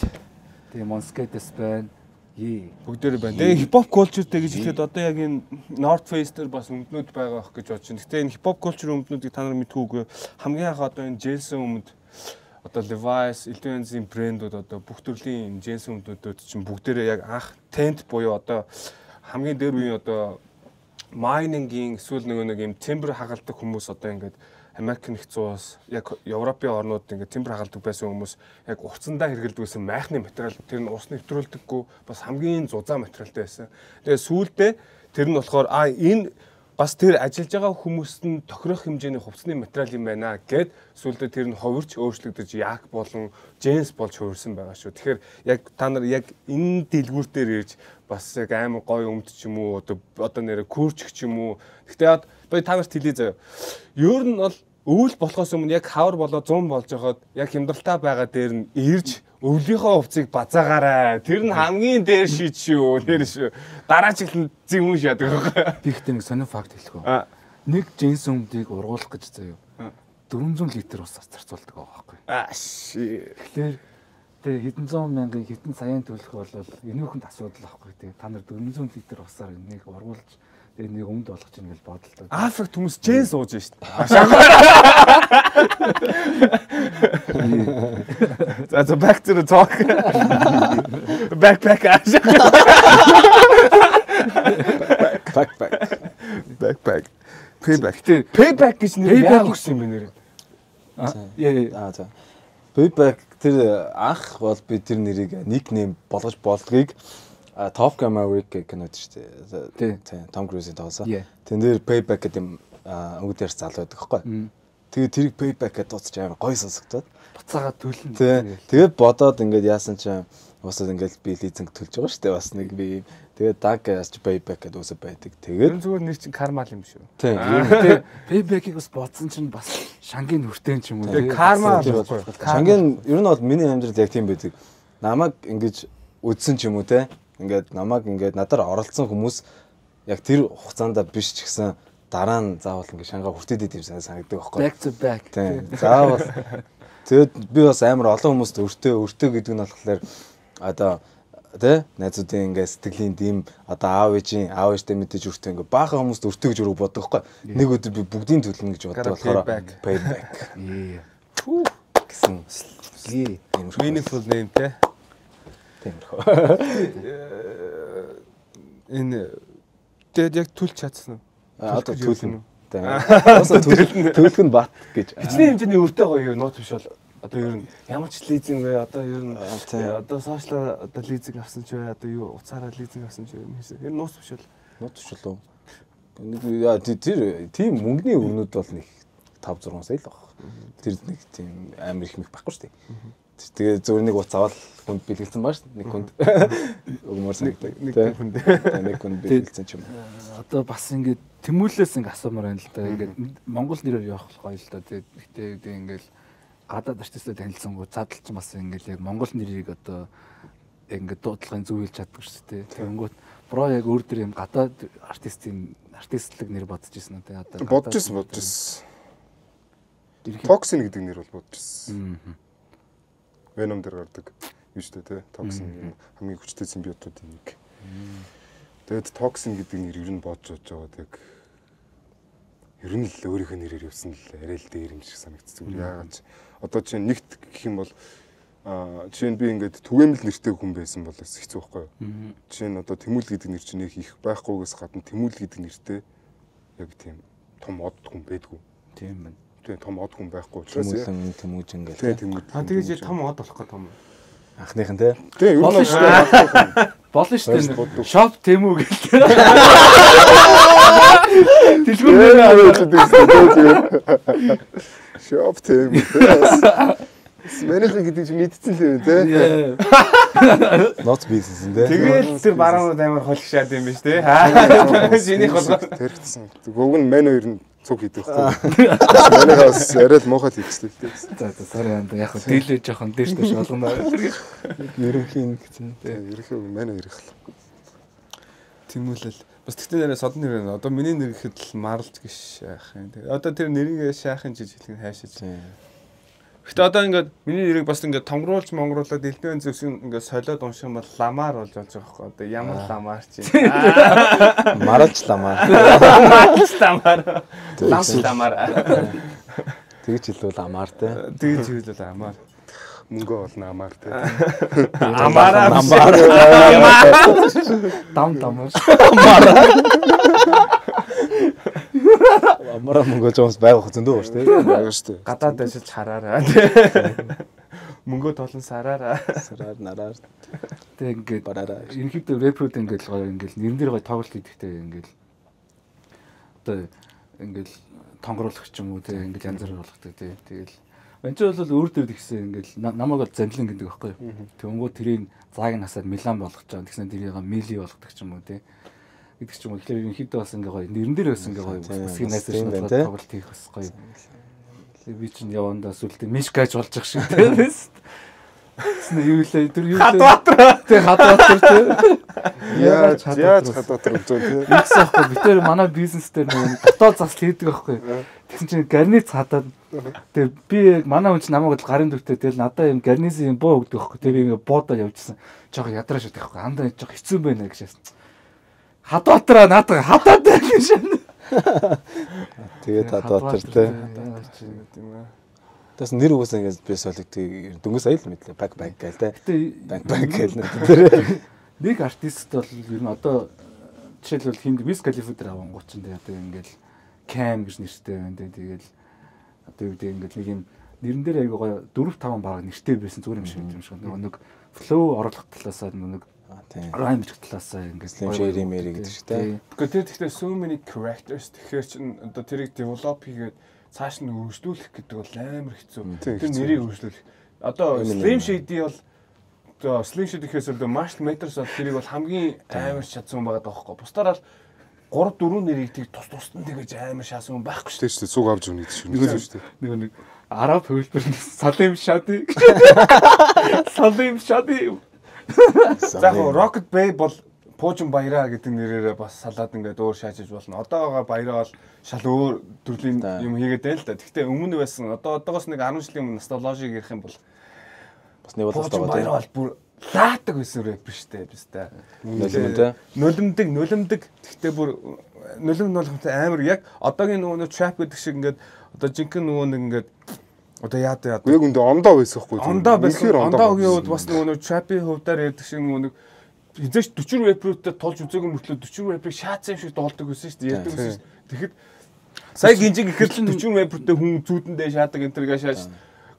тэгээ Monsket-с байна. Бүгдээр байна. Тэгээ хипхоп culture-тэй гэж хэлэхэд одоо яг энэ North Face дээр бас өмднүүд байгаа ах гэж бодож байна. Гэхдээ энэ хипхоп culture өмднүүдийг та нар мэдгүй хамгийн анх одоо энэ Jensen өмд одоо Levi's, Elton-ийн брэндүүд одоо бүх төрлийн Jensen өмднүүд чинь бүгдээрээ яг анх tent буюу одоо хамгийн дээр үеийн одоо mining-ийн эсвэл нэг юм timber хагалдаг хүмүүс одоо ингээд Америк нэгдсэн улс яг Европын орнууд ингээд timber хагалдаг байсан хүмүүс яг урцсандаа хэрэглэдэг байсан майхны материал тэр нь ус нэвтрүүлдэггүй бас хамгийн зузаан материалтай байсан. Тэгээ сүүлдээ тэр нь болохоор энэ бас тэр ажиллаж байгаа хүмүүст нь тохирох хэмжээний хувцсны материал юм байна гэд сүүлдээ тэр нь хувирч өөрчлөгдөж яг болон джинс болж хувирсан байгаа шүү. Тэгэхээр яг та нар яг энэ дэлгүүр дээр ирж бас яг амар гоё өмд ч юм уу одоо нэрэ курч ч юм уу. Гэхдээ би та нарт хэлье заяа. Ер нь бол өвөл болохоос өмнө яг хавар болоо 100 болж байхад яг хямдралтай байгаа дээр нь ирж өвлийнхөө хувцыг базаагаарай. Тэр нь хамгийн дээр шийд шүү. Тэр шүү. Дараа жилд зэвүүн шаадаг байгаа. Би ихтэй нэг сонир факт хэлэх үү. Нэг джинс өмдийг ургуулах гэж заяа. 400 литр ус зарцуулдаг байгаа байхгүй. Тэгэхээр тэгээ хэдэн зуун мянган хэдэн саяын төлөх бол энэ хүнд асуудал байхгүй. Тэгээ та нар 400 литр усаар энийг ургуулж тэгээ нэг өмд болгож ийн гэж бодлоо. Африк хүмүүс джинс ууж штт. So back to the talk. Backpack. Backpack. Payback гэж нэр яг өгсөн юм нэр. За. Payback тэр анх бол би тэр нэрийг никнейм болгож болдгийг Top Gun Maverick гэх кинод шүү дээ. Тийм. Tom Cruise-ийн тоглосон. Тэн дээр Payback гэдэг юм өнгөдөрс залуу байдаг байхгүй. Тэгээд тэрийг Payback гэдээ дуусч амар гоё сонсогдоод буцаагаад төлнө. Тэгээд бодоод ингээд яасан чинь усаад ингээд би лизинг төлж байгаа шүү дээ. Бас нэг би тэгээд Dag ясч Payback гэдэг үсэ байдаг. Тэгээд зүгээр нэр чинь кармал юм шүү. Тийм. Payback-ийг бас бодсон чинь бас шангийн хүртэн ч юм уу. Тэгээд карма болохгүй. Шангийн ер нь бол миний амьдрал яг тийм байдаг. Намайг ингэж үдсэн ч юм уу те. Ингээд намайг ингээд надаар оролцсон хүмүүс яг тэр хугацаанд биш ч гэсэн дараа нь заавал ингээд шангаа хүртээд идэв санагддаг байхгүй. Back to back. Тийм. Заавал тэгэд би бас амар олон хүмүүст өртөө гэдэг нь болохоор Одоо тэ найзуудын ингээ сэтгэлийн дэм одоо аав ээжтэй мэдээж өртөө ингээ баахан хүмүүст өртөө гэж өрөг боддог байхгүй. Нэг өдөр би бүгдийн төлнө гэж боддог болохоор payback. Түү гэсэн. Meaningful name те. Тиймэрхүү. Энэ тэгээд яг түлж чадсан уу? Одоо төлнө. Төлөх нь бат гэж. Хичнээн хэмжээний өртөө гоё нууц биш бол одоо ер нь ямар ч лизинг вэ? Одоо ер нь одоо сошиал одоо лизинг авсан ч бай, одоо юу уцаараа лизинг авсан ч юм хийсэн. Энэ нууц биш бол. Нууц биш болов. Тэр тийм мөнгөний өгнүүд бол нэг 5-6 сая л баг. Тэр нэг тийм амар их мэх байхгүй шүү дээ. Тэгээ зөвөр нэг уц аваад хүнд бэлгэлсэн баа шүү. Нэг хүнд өгмөр санагдаг. Нэг хүнд бэлгэлсэн ч юм. Одоо бас ингээд тэмүүлээс ингээд асуумаар байна л да. Ингээд Монгол нэрээр явах гоё л да. Тэгтээ ингээд гадаад артисттай танилцсангүй задлж бас ингээд яг Монгол нэрийг одоо ингээд дуудлагын зөв хэлж чаддаг шүү дээ. Тэгэнгүүт бро яг өөр дөр юм гадаад артистлэг нэр бодож ирсэн үү те одоо бодож ирсэн. Toxin гэдэг нэр бол бодож ирсэн. Venom дээр гардаг юм шүү дээ те. Toxin хамгийн хүчтэй симбиотуудын нэг. Тэгээд Toxin гэдэг нэр ер нь бодож байгаа яг ер нь л өөрийнхөө нэрээр явсан л арай л дээр юм шиг санагдсан. Яагаад одоо чинь нэгт гэх юм бол жишээ нь би ингээд түгээмэл нэртэй хүн байсан бол хэцүү байхгүй юу? Жишээ нь одоо Тэмүүл гэдэг нэр чинь их байхгүйгээс гадна Тэмүүл гэдэг нэртэй яг тийм том од хүн байдгүй. Тийм байна. Тийм том од хүн байхгүй учраас Тэмүүж ингээд. Тэгээд том од болох гэх том. Анхных нь те. Тийм ер нь болно шүү дээ. Shop Temu гэх. Дэлгүүр Shop Temu. Мэнийх гэдэг чинь мэдсэн л юм те. Not business те. Тэгээд тэр баруунууд амар холгшаад юм биш те. Шинийх болгоо. Тэрхсэн. Гуг нь мэн хоёр нь цуг хийдэг байхгүй. Манайхаас арай л муухай хийчихлээ те. За sorry яг хөө дийлээ жоохон дээш дэш болгоно. Ерөнхийн гэсэн. Ерөнхий мэн хоёр их л. Тэмүүлэл. Бас тэгтээ нэрээ содны нэр нь одоо миний нэр гэхэд л Марлж гэж яах юм. Одоо тэр нэрийг шаахын жиж хэлэх нь хайшиж. Гэтэ одоо ингээд миний нэрийг бас ингээд тонгруулж монгруулаад элдвэн зөвсөн ингээд солиод унших юм бол ламаар болж байгаа байхгүй. Одоо ямар ламаар чи. Маралж ламаар. Ламаар. Тэгж хэлвэл амаар те. Тэгж хэлвэл амаар. Мөнгө олно амаар те. Амаар. Дамар. Амаар мөнгө жоос байх зөндөө шүү дээ. Байгаа шүү дээ. Гадаад ажиллаж хараараа. Мөнгө толон сараараа. Сараар нараар. Тэг ингээд бараараа. ерөнхийдөө рэпрүүд ингээд гоё ингээд нэрэн дээр гоё тоглолт хийдэгтэй ингээд одоо ингээд тонгоруулах ч юм уу те ингээд янз бүр болгодог те. Тэгэл энэ ч бол өөр дөр тэгсэн ингээд намайг бол занлин гэдэг байхгүй юу. Тэнгүү тэрийг зааг насаад Милан болгож байгаа. Тэгсэн тэрийг Мили болгодог ч юм уу те. Гэдэг ч юм уу. Тэгэхээр ерөнхийдөө бас ингээ гоё нэрэн дээр бас ингээ гоё бүсгийн найзууд тоглолт хийх бас гоё. Би чинь явандаа сүлдээ мишкаж болж ах шиг тийм ээ. Тэснэ юу лээ тэр юу лээ. Хадватар тийм. Яаж хадватар өгч байгаа тийм. Ихсэхгүй би тэр манай бизнес дээр нэг дотоод засал хийдэг байхгүй. Тэгсэн чинь гарниц хадаад тэгээ би манай хүн чинь намайг гарын дүртэй тэгэл надаа юм гарниз юм боо өгдөг байхгүй. Тэгээ би ингээ буудаа явжсан. Жог ядраа шатдаг байхгүй. Андаа жог хэцүү байна гэж яасан. Хадватраа наатаа хадаад гэж. Тэгээд хадватар те. Тэс нэр угсаа ингэж би солигдгийг дөнгөс аял мэдлээ баг гээл те. Баг гээл нэр. Нэг артист бол ер нь одоо жишээлбэл хинд Wiz Khalifa дээр авангууд ч энэ одоо ингээл Cam гэж нэртэй байна те. Тэгэл одоо юу гэдэг ингээл нэг юм нэрэн дээр аяга гоё 4-5 баг нэртэй байсан зүгээр юм шиг юм шиг. Нэг flow оруулах талаасаа нэг райм гэх талаасаа ингээд slim shady mary гэдэг шиг те. Гэхдээ тэгэхээр so many characters тэгэхээр чин одоо тэрийг develop хийгээд цааш нь өргөжлүүлэх гэдэг бол амар хэцүү. Тэр нэрийг өргөжлүүлэх. Одоо slim shady бол одоо slim shady гэхээс өөр Marshall Mathers бол тэрийг бол хамгийн амар шатсан хүн байгаа даахгүй. Бусдаар бол 3-4 нэрийг тийг тус-тусдан тэгэж амар шаасан хүн байхгүй шүү дээ. Цуг авч өгнө гэдэг шүү дээ. Нэг араб хөвлөр Salim Shady. Salim Shady. За яг Rocket Bay бол Пуужин Баяраа гэдэг нэрээрээ бас салаад ингээд өөр шаажиж болно. Одоогоо Баяраа бол шал өөр төрлийн юм хийгээд байл та. Гэхдээ өмнө байсан одоогоос нэг 10 жилийн өмнө ностальжиг ярих юм бол бас нэг бодлоо Баяраа бол бүр лаадаг байсан рэпер штэ бистэ. Нулимдэг. Гэхдээ бүр нулимд болгох амар яг одоогийн нөгөө trap гэдэг шиг ингээд одоо жинхэнэ нөгөө нэг ингээд одоо яад. Яг үндэ ондоо байсан хгүй. Ондоо байсан. Ондоогийн хувьд бас нөгөө trap-ийн хувьдаар ярьдаг шиг нөгөө нэг хизээч 40 рэперүүдэд тулж үзээгүй мөртлөө 40 рэперийг шаацсан юм шиг доолдог байсан шүү дээ. Ярьдаг байсан шүү дээ. Тэгэхэд сая гинжиг ихэд 40 рэпертэй хүн зүүдэндээ шаадаг энэ төргээ шааж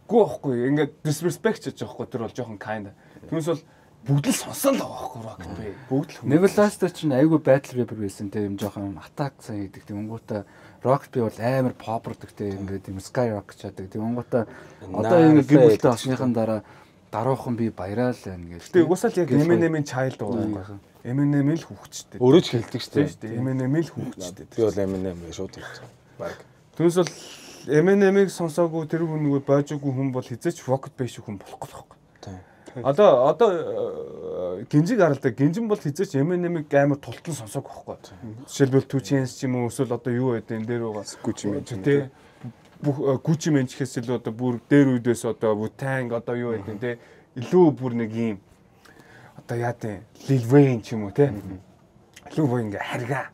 гүү байхгүй. Ингээд disrespect хийж байгаа байхгүй. Тэр бол жоохон kind. Түүнээс бол бүгд л сонсон л байгаа байхгүй rock бэ. Бүгд л. Neverlast чинь айгүй battle rapper байсан те юм жоохон attack сайн хийдэг те өнгөтэй rock би бол амар pop-ордог те ингээд юм sky rock чаддаг. Тэг өнгөтэй одоо ингэ гэр бүлтэй осныхан дараа даруухан би баяраа л байна гэж. Тэг угсаал яг Eminem-ийн child байгаа. Eminem л хүүхчтэй. Өөрөө ч хэлдэг шүү дээ. Eminem л хүүхчтэй. Би бол Eminem шууд хэлсэн. Баг. Түүнээс бол Eminem-ийг сонсоогүй тэр хүн нөгөө боожоогүй хүн бол хизээч rocket bass хүн болохгүй байхгүй. Одоо гинжиг харалтай гинжин бол хизээч Eminem-ийг амар тултан сонсоогүй байхгүй. Жишээлбэл 2 Chainz ч юм уу эсвэл одоо юу байд энэ дээр байгаа Gucci Mane тий бүх Gucci Mane ч гэхээс илүү одоо бүр дээр үдээс одоо Wu-Tang одоо юу байд тий илүү бүр нэг юм одоо яа тий Lil Wayne ч юм уу тий илүү бүр ингээ харгаа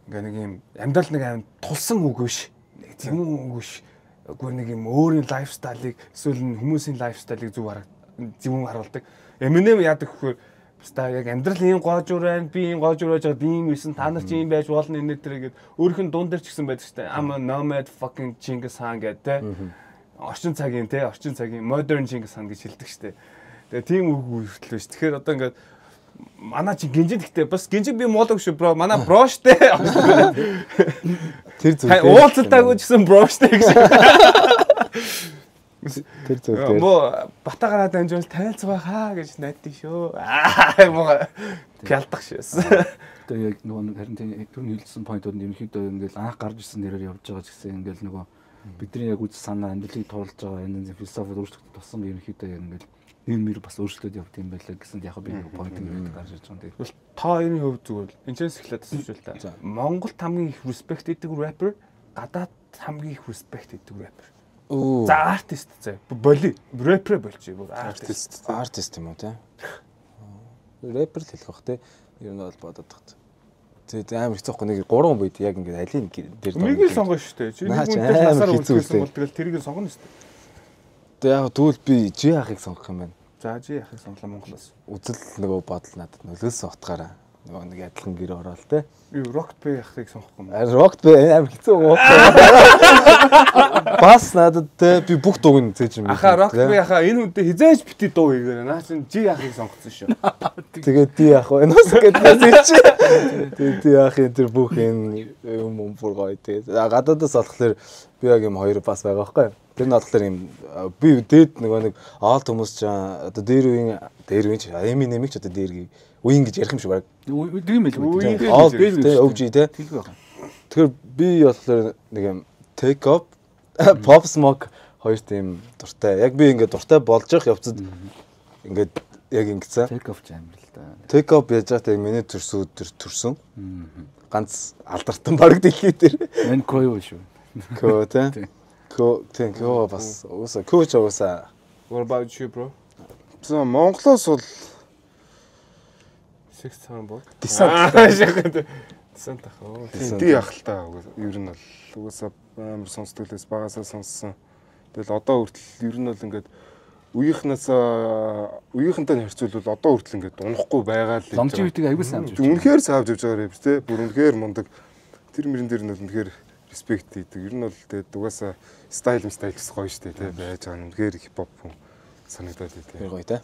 ингээ нэг юм амьдрал нэг аим тулсан үг биш нэг тийм үг биш үгүй нэг юм өөрийн лайфстайлыг эсвэл хүмүүсийн лайфстайлыг зөв харуулдаг. Eminem яадаг гэхээр баста яг амьдрал ийм гоожур байна, би ийм гоожур байж байгаа, ийм байсан, та нар чи ийм байж болно энэ төргээд өөрийнх нь дуун дээр ч гэсэн байдаг шүү дээ. I'm a nomad fucking Genghis Khan гэдэг орчин цагийн modern Genghis Khan гэж хэлдэг шүү дээ. Тэгээ тийм үг хүртэл биш. Тэгэхээр одоо ингээд манай чи гинжиг гэхдээ бас гинжиг би моолог шүү бро. Манай бро штэ. Тэр зүг. Уулзалтаагүй ч гэсэн бро штэ гэж. Тэр зүйл. Мо батагараа дамжуул танилцгаа хаа гэж найддаг шүү. Мо пялдах шээс. Тэгээ яг нөгөө харин түрүүний хэлсэн поинтууд ерөнхийдөө ингээл анх гарч ирсэн нэрээр явж байгаа ч гэсэн ингээл нөгөө бидний яг үз санаа амьдралыг туулж байгаа энэ философид өөрчлөлт туссан ерөнхийдөө яг ингээл нэр бас өөрчлөлт явт юм байлаа гэсэн яг би поинт ингээд гарч ирж байгаа юм. Тэгвэл та хоёрын хувьд зүгээр энэчээс эхлээд асууж байна. Монголд хамгийн их respect хийдэг rapper, гадаад хамгийн их respect хийдэг rapper. За артист зэ. Боли. Рэпер болчих бүр артист. Артист юм уу те? Рэпер л хэлэх бах те. Ер нь бол бодоод тагт. Тэгээд амар хэцүү байхгүй нэг 3 хүн байд яг ингээд алийг дээр доо. Нэг л сонгоно шүү дээ. Чи нэг хүнтэй насаар үлдсэн бол тэгэл тэрийг сонгоно шүү дээ. Тэгээд яг тэгвэл би G ахыг сонгох юм байна. За G ахыг сонглоо Монголоос. Үзэл нөгөө бодол надад нөлөөсөн утгаараа нөгөө нэг адилхан гэр ороод те. Юу Rocket Bay ахыг сонгох юм. Rocket Bay амар хэцүү уу. Бас надад те би бүх дууг нь зээж юм. Аха Rocket Bay аха энэ хүнтэй хизээж бити дуу хийгээрээ наа чин G ахыг сонгоцсон шүү. Тэгээд D ах вэ? Энэс гэдээс чи. Тэгээд D ахын тэр бүх энэ юм бүр гоё те. Гадаадаас болохоор би яг юм хоёр бас байгаа байхгүй. Тэр нь болохоор юм би дээд нөгөө нэг оолт хүмүүс ч одоо дээр үеийн ч Eminem-ийг ч одоо дээр үеийн гэж ярих юм шиг баг. Тийм л үү. Оолт те OG те. Тэлгүй байна. Тэгэхээр би болохоор нэг юм Take Up Pop Smoke хоёр тийм дуртай. Яг би ингээд дуртай болж явах явцад ингээд яг ингэсэн. Take Off амар л да. Take Up яаж байгаа миний төрсөн. Ганц алдарсан баг дэлхий дээр. Энэ Кой шүү. Кой те. Кой бас ууса коуч ууса. What about you bro? За Монголоос бол 6 цагаан бод. Десант. Десант ахаа. Тийм яах л та ер нь бол угаасаа амар сонсдоглээс багасаа сонссон. Тэгэл одоо хүртэл ер нь бол ингээд үеийнхэнтэй харьцуулбал одоо хүртэл ингээд унахгүй байгаа л. Longevity аягүй сайн авч. Үнэхээр сайн авч байгаа юм тий. Бүр үнэхээр мундаг. Тэр мөрөн дээр нь бол үнэхээр респект хийдэг. Ер нь бол тэгээд угаасаа стайл бас гоё штэ тий байж байгаа нь үнэхээр хипхоп хүн санагдаад байдаг. Гоё тий.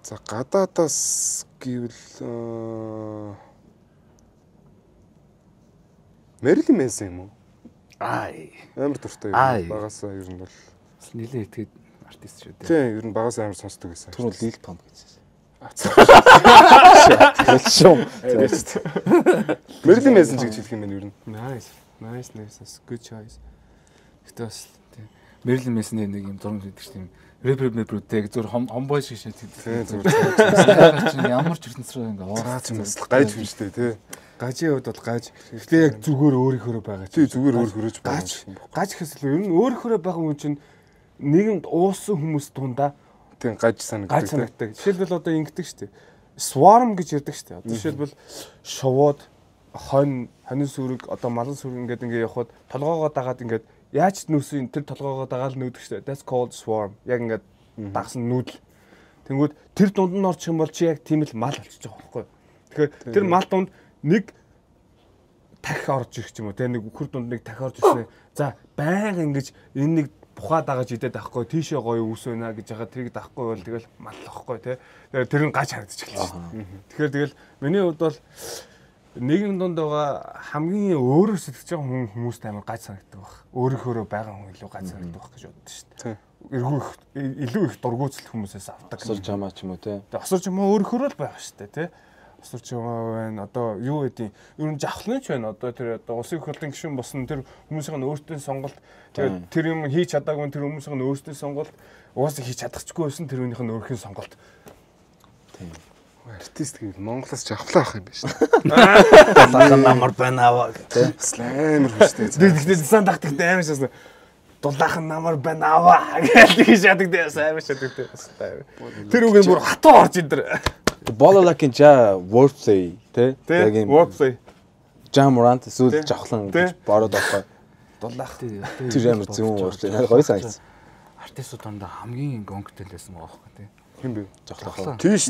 За гадаадаас гэвэл Marilyn Manson юм уу? Амар дуртай юм. Багасаа ер нь бол нэлээд итгэдэг артист шүү дээ. Тийм, ер нь багасаа амар сонсдог байсан. Түрүү Lil Pump гэсэн. Marilyn Manson гэж хэлэх юм байна ер нь. Nice. Good choice. Гэтэ бас тийм Marilyn Manson-ийн нэг юм зураг хийдэг чинь рэпер зүр хомбой шиг шийддэг. Зүр ямар ч ертөнцрөө ингээ ууцаач мэслэх гайж юм шүү дээ тий. Гажийн хувьд бол гаж. Гэтэ яг зүгээр өөрийнхөө байгаа. Тий зүгээр өөрийнхөө байгаа. Гаж гэхээс илүү ер нь өөрийнхөө байгаа хүн чинь нийгэмд уусан хүмүүс дундаа тийм гаж санагддаг. Жишээлбэл одоо ингэдэг шүү дээ. Swarm гэж ярьдаг шүү дээ. Одоо жишээлбэл шувууд хонь сүрэг одоо малан сүрэг ингээд явхад толгоогоо дагаад ингээд яаж нүүсэн тэр толгоогоо дагаад нүүдэх шүү дээ. That's called swarm. Яг ингээд дагсан нүүдэл. Тэнгүүд тэр дунд нь орчих юм бол чи яг тийм л мал болчихж байгаа байхгүй юу? Тэгэхээр тэр мал дунд нэг тахи орж ирэх юм уу те нэг үхэр дунд нэг тахи орж ирсэн. За байнга ингэж энэ нэг бухаа дагаж идээд авахгүй тийшээ гоё үс өнаа гэж яхаа тэрийг даахгүй бол тэгэл мал واخхгүй те. Тэгэхээр тэр нь гаж харагдчих эхэлсэн. Тэгэхээр тэгэл миний хувьд бол нийгэм донд байгаа хамгийн өөрөөр сэтгэж байгаа хүмүүст амар гаж санагддаг баг. Өөрийнхөө байгаа хүн илүү гаж санагддаг баг гэж боддоо шүү дээ. Илүү их дургуутсал хүмүүсээс авдаг. Осор жамаа ч юм уу те. Тэгээ осор жамаа өөрийнхөө л байгаа шүү дээ те. Осор жамаа байна. Одоо юу гэдэг ер нь жавхлын ч байна. Одоо тэр одоо улсын их хурлын гишүүн босно тэр хүмүүсийн өөртөө сонголт тэгээ тэр юм хийж чадаагүй тэр хүмүүсийн өөртөө сонголт угаасаа хийж чадахгүй байсан тэр хүнийх нь өөрхийн сонголт. Тийм. Артист гэвэл Монголоос жавхлаа авах юм байна шүү дээ. Дулаахан намар байна аваа те. Амар хүчтэй. Тэгтээ сан тагтагтай амар шаасан. Дулаахан намар байна аваа гэж шатагдээ амар шатагдээ. Тэр үгээр бүр хатуу орж ин тэр. Бололакин жа wordplay те. Яг юм wordplay. Jamrant эсвэл жавхлан гэж бороод авах. Дулаах тэр амар зүүн wordplay. Гоё санагц. Артистууд дондоо хамгийн гонгтэй лсэн байгаа байхгүй те. Хин бэ? Жавхлаа. Тийш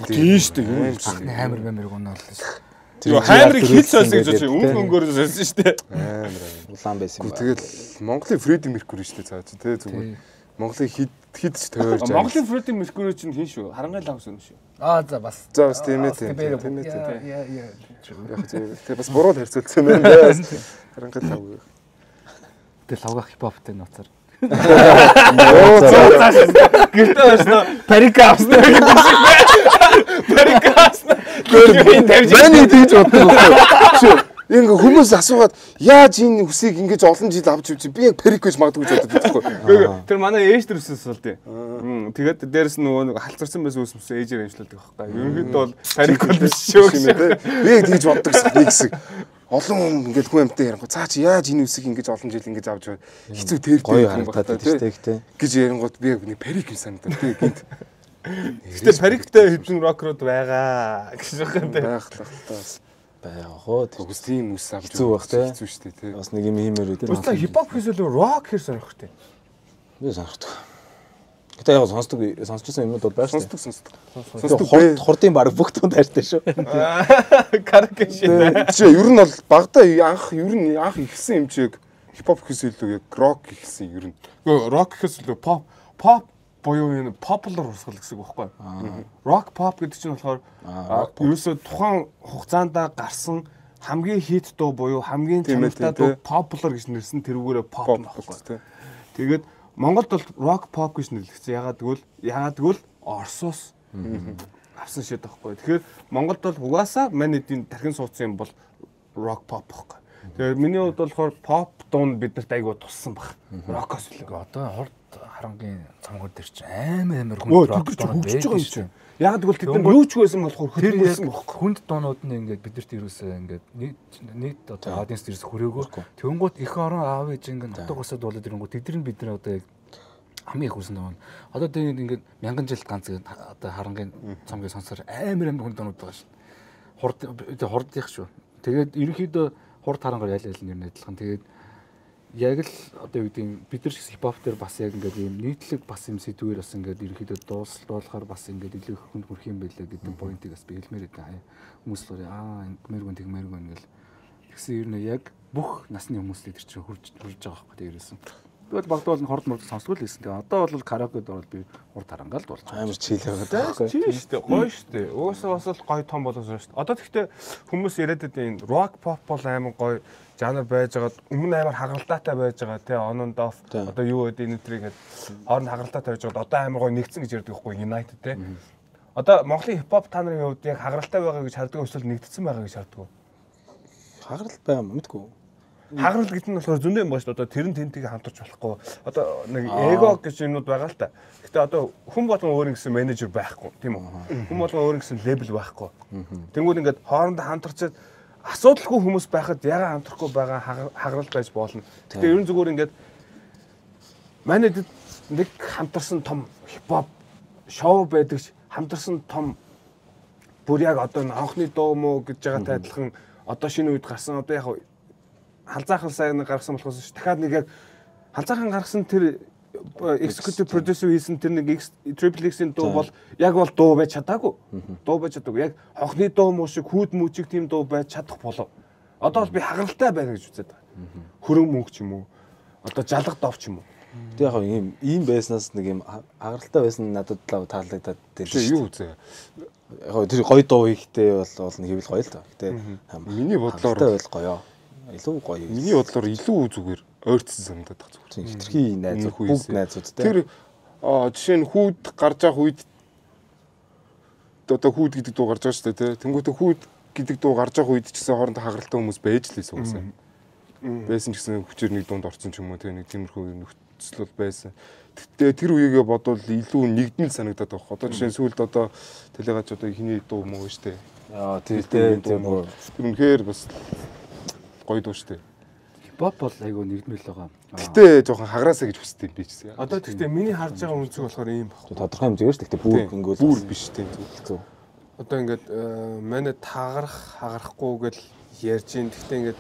дээ. Ахны амар гонол лсэн. Тэр хаймрыг хит сольсон гэж бодчих. Өмнө өнгөөр сольсон шүү дээ. Амар улаан байсан юм байна. Тэгэл Монголын Freddie Mercury шүү дээ цаа чи тэ зүгээр. Монголын хит ч тойрж байгаа. Монголын Freddie Mercury чинь хин шүү? Харанхай лавс юм шүү. За бас. За бас тийм ээ. Яг зөв. Бас буруу харьцуулсан юм байна. Харанхай лав. Тэгэл лавгах хипхоптэй нууцаар. Гэртээ басна парик авсна гэдэг шиг байна. Парик авсна. Гэртээ тавьж байна гэж боддог байхгүй. Ингээ хүмүүс асуугаад яаж энэ хүсийг ингэж олон жил авч явж би яг парик гэж магадгүй гэж боддог байхгүй. Тэр манай ээж төрөөсөөс бол тий. Тэгээд дээрэс нөгөө халцарсан байсан ус мөсөө ээжээр амжилтдаг байхгүй. Ерөнхийдөө бол парик бол биш шүү гэсэн. Би яг тэгж боддог нэг хэсэг. Олон хүн ингээд хүн амтай ярингууд цаа чи яаж энэ үсийг ингэж олон жил ингэж авч яваад хэцүү тэртэй юм байна тий гэж ярингууд би яг нэг парик юм санагдав тий гинт. Гэтэ париктэй хэдэн рокерууд байгаа гэж байна тий. Байгаа хоо тэгс тийм үс авч хэцүү байх тий. Хэцүү шүү дээ тий. Бас нэг юм хиймээр үү. Үстэй хипхоп хийсэл рок хэр сонирхтой. Би сонирхдаг. Гэтэ яг сонсчихсан юмуд бол байна шүү. Сонсдог. Хурдын баг бүх тунд хайртай шүү. Караоке шээ. Чи ер нь бол багада анх ихсэн юм чиг хипхоп гэхээс илүү яг рок ихсэн ер нь. Рок гэхээс илүү pop буюу энэ popular урсгал гэсэн үг байхгүй. Rock pop гэдэг чинь болохоор ерөөсөө тухайн хугацаанд гарсан хамгийн хит дуу буюу хамгийн чанартай дуу popular гэж нэрсэн тэрүүгээрээ pop байхгүй. Тэгээд Монголд бол rock pop гэж нэрлэгдсэн. Ягаад гэвэл Оросоос авсан шийд байхгүй. Тэгэхээр Монголд бол угаасаа манайдын тархин суудсан юм бол rock pop байхгүй. Тэгэхээр миний хувьд болохоор pop дуун биднэрт айгүй туссан баг. Rock-оос илүү. Одоо хорд харангийн цамгууд дээр чинь амар хүн rock дуунууд байж байгаа юм чинь. Яг тэгвэл тэд нар юу ч байсан болохоор хөлбөрсөн байхгүй. Хүнд дуунууд нь ингээд бидэрт ерөөсөө ингээд нийт одоо аудиенс дээрээс хүрээгөө. Тэнгууд их орон аав ээж ингээд утга усад болоод ирэнгүүт тэд нар бид нар одоо яг хамгийн их үсэн даа. Одоо тэгээд ингээд мянган жил ганц одоо харангийн цамгийн сонсоор амар хүн дуунууд байгаа шин. Хурдих шүү. Тэгээд ерөнхийдөө хурд харангаар ял нь адилхан. Тэгээд яг л одоо юу гэдэг бид нар хипхоп дээр бас яг ингээд ийм нийтлэг бас юм сэдвээр бас ингээд ерөнхийдөө дуусалуулахаар бас ингээд илүү их хүнд хүрх юм байлаа гэдэг поинтыг бас би хэлмээр байдаг. Хүмүүс л ингэмээргүй тэгмээргүй ингээл тэгсэн ер нь яг бүх насны хүмүүстэй тэр чинь хурж байгаа байхгүй тэрээсэн. Би бол багтаал нь хорд морд сонсгол хэлсэн. Тэгээ одоо бол караокед орол би урд харангаал дуулж байгаа. Амар чийл байгаа байхгүй. Чийл шүү дээ. Гоё шүү дээ. Уусаа бас л гоё том болоосоо шүү дээ. Одоо тэгтээ хүмүүс яриад байдаг энэ rock pop бол амар гоё жанр байж байгаа. Өмнө амар хагаралтаатай байж байгаа тий on and off. Одоо юу гэдэг энэ төрийг хооронд хагаралтаатай байж байгаа. Одоо амар гоё нэгдсэн гэж ярьдаг байхгүй United тий. Одоо Монголын хипхоп та нарын хувьд яг хагаралтай байгаа гэж харддаг эсвэл нэгдсэн байгаа гэж харддаг уу? Хагаралт байгаа юм мэдгүй. Хагарал гэдэг нь болохоор зөндөө юм байна шүү дээ. Одоо тэр нь тентийг хамтарч болохгүй. Одоо нэг эго гэж юмнууд байгаа л та. Гэтэ одоо хүн болгон өөр нэгсэн менежер байхгүй тийм үү? Хүн болгон өөр нэгсэн лейбл байхгүй. Тэнгүүд ингээд хоорондоо хамтарчаад асуудалгүй хүмүүс байхад ягаа хамтрахгүй байгаа хагарал байж болно. Гэтэ ерөн зүгээр ингээд манайд нэг хамтарсан том хипхоп шоу байдаг хамтарсан том бүр яг одоо анхны дуу мó гэж байгаатай адилхан одоо шинэ үед гарсан одоо яг халзаахан сайн гаргасан болохоос дахиад нэг яг халзаахан гаргасан тэр executive producer хийсэн тэр нэг Triple X-ийн дуу бол яг бол дуу байж чадаагүй. Дуу байж чадаагүй. Яг хонхны дуу муу шиг хүүд мүжиг тийм дуу байж чадах болов. Одоо бол би хагаралтай байна гэж үзээд байгаа. Хөрөн мөнгө ч юм уу. Одоо жалга дов ч юм уу. Тэг яг ийм байснаас нэг юм хагаралтай байсан надад таалагдаад дээ. Юу үзээ. Яг тэр гоё дуу хийхдээ бол нэг хэвэл гоё л та. Гэтэ миний бодлоор бол гоё. Илүү гоё. Миний бодлоор илүү зүгээр ойртсон санагдаад байгаа зүгээр. Хитрхи найзууд бүгд найзуудтай. Тэр жишээ нь хүүд гарч явах үед одоо хүүд гэдэг дуу гарч байгаа шүү дээ. Тэнгүүтээ хүүд гэдэг дуу гарч явах үед ч гэсэн хоорондоо хагаралтай хүмүүс байж л байсан гэсэн. Байсан ч гэсэн хүчээр нэг дунд орсон ч юм уу нэг тиймэрхүү нөхцөл бол байсан. Тэгтээ тэр үеигээ бодвол илүү нэгдмэл санагдаад байгаа. Одоо жишээ нь сүүлд одоо телегач одоо ихний дуу муу шүү дээ. Яа тийм тэр үнэхээр бас гоё дуу шүү дээ. Хипхоп бол айгүй нэгдмэл байгаа. Гэтэ жоохон хагараасаа гэж хүсдэг би ч гэсэн. Одоо тэгтээ миний харж байгаа үнцэг болохоор ийм баг. Тодорхой хэмжээгээр тэгтээ бүр ингэвэл бүр биш тийм зөв. Одоо ингээд манай хагарахгүй гэж ярьж ин тэгтээ ингээд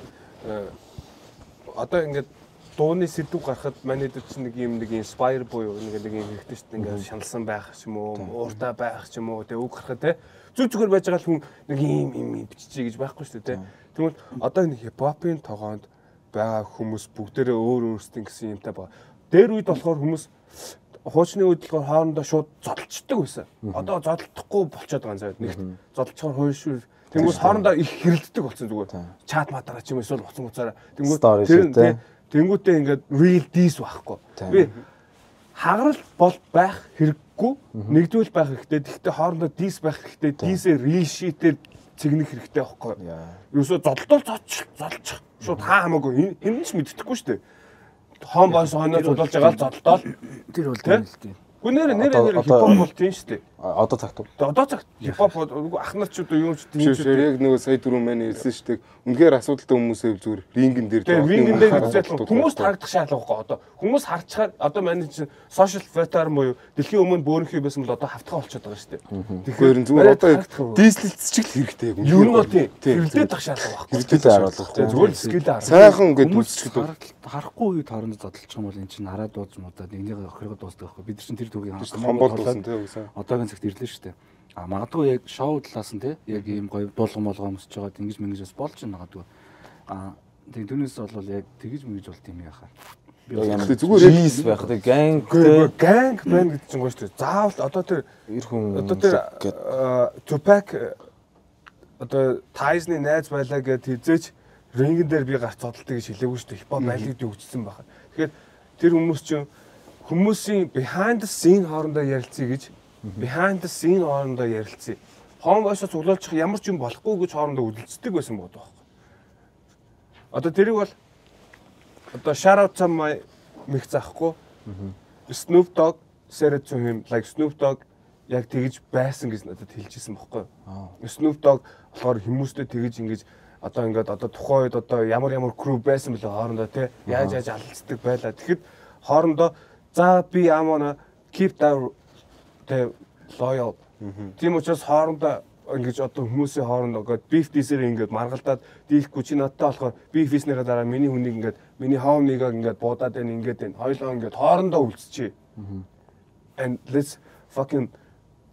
одоо ингээд дууны сэдв гарахад манай дэд чинь нэг юм нэг inspire буюу нэг юм хэрэгтэй шүү дээ. Ингээд шаналсан байх ч юм уу, ууртай байх ч юм уу тэг үг гарахад те зүгээр байж байгаа л хүн нэг юм биччихье гэж байхгүй шүү дээ те. Тэгвэл одоо энэ хипхопын тогоонд байгаа хүмүүс бүгдээрээ өөр өөрсдийн гэсэн юмтай байгаа. Дээр үед болохоор хүмүүс хуучны үед болохоор хоорондоо шууд зодолчдөг байсан. Одоо зодолдохгүй болчиход байгаа заяа. Нэгт зодолчоор хойшгүй. Тэнгүүд хоорондоо их хэрэлддэг болсон зүгээр. Чат матараа ч юм эсвэл буцан буцаараа. Тэнгүүдээ ингээд real diss байхгүй. Би хагарал бол байх хэрэггүй. Нэгдвэл байх хэрэгтэй. Тэгэхдээ хоорондоо diss байх хэрэгтэй. Diss-ээр real shit-ээр цэгнэх хэрэгтэй байхгүй. Юусоо зодолдол зодолчих. Шууд хаа хамаагүй энэ ч мэддэхгүй шүү дээ. Хоон бойс хоноо зодолж байгаа л зодолдол. Тэр бол тийм л тийм. Гүнээр хипхоп бол тийм шүү дээ. Одоо цагт. Одоо цагт хипхоп ах нар ч одоо юу ч тийм шүү. Яг нөгөө сая түрүүн маань хэлсэн шүү дээ. Үнэхээр асуудалтай хүмүүсээ зүгээр рингэн дээр рингэн дээр үзэл хүмүүс тарагдах шаардлагагүй одоо. Хүмүүс харчаар одоо манай чинь social filter буюу дэлхийн өмнө бөөрнхий байсан бол одоо хавтгаа болчиход байгаа шүү дээ. Тэгэхээр зүгээр одоо дислэлцчих хэрэгтэй яг. Юу нь бол тийм. Хэрэлдээд тах шаардлага байхгүй. Хэрэлдээд харуулах тийм. Зүгээр л скил харах. Сайхан ингээд үзчихдэг. Харахгүй үед хоорондоо зодолчих юм бол эн чинь хараад дууж муудаад нэгнийг охиргоо дуустдаг байхгүй. Бид нар чинь тэр түүгийн хомбол дуусан тийм үгүй. Одоогийн цагт ирлээ шүү дээ. А магадгүй яг шоу талаас нь те яг ийм гоё дуулган болгоомсч байгаа ингэж мэнгэж бас болж байна магадгүй. А тийм түүнээс бол яг тэгэж мэгж болт юм яхаа. Би зүгээр рис байх те ганг байна гэдэг чинь гоё шүү дээ. Заавал одоо тэр эр хүн одоо тэр Tupac одоо Tyson-ы найз байлаа гэд хизээч рингэн дээр би гарч зодтолтой гэж хэлээгүй шүү дээ. Хипхоп байлиг өгчсөн байна. Тэгэхээр тэр хүмүүс чинь хүмүүсийн behind the scene хоорондоо ярилцъя гэж behind the scene хоорондоо ярилцъя. Хоон бойсоо цуглуулчих ямар ч юм болохгүй гэж хоорондоо үлдцдэг байсан бод байхгүй. Одоо тэрийг бол одоо shout out to my мих заахгүй. Snoop Dogg said to him like Snoop Dogg яг тэгж байсан гэж надад хэлжсэн байхгүй. Snoop Dogg болохоор хүмүүстэй тэгж ингэж одоо ингээд одоо тухайн үед одоо ямар crew байсан бэлээ хоорондоо те яаж алцдаг байлаа. Тэгэхэд хоорондоо за би амана keep that the loyal. Тийм учраас хоорондоо ингэж одоо хүмүүсийн хоорондоо ингээд beef diss-ээр ингээд маргалдаад дийлэхгүй чи надтай болохоор beef diss-ийнхаа дараа миний хүнийг ингээд миний хоомныг ингээд буудаад байна ингээд байна. Хоёулаа ингээд хоорондоо үлдчихье. And let's fucking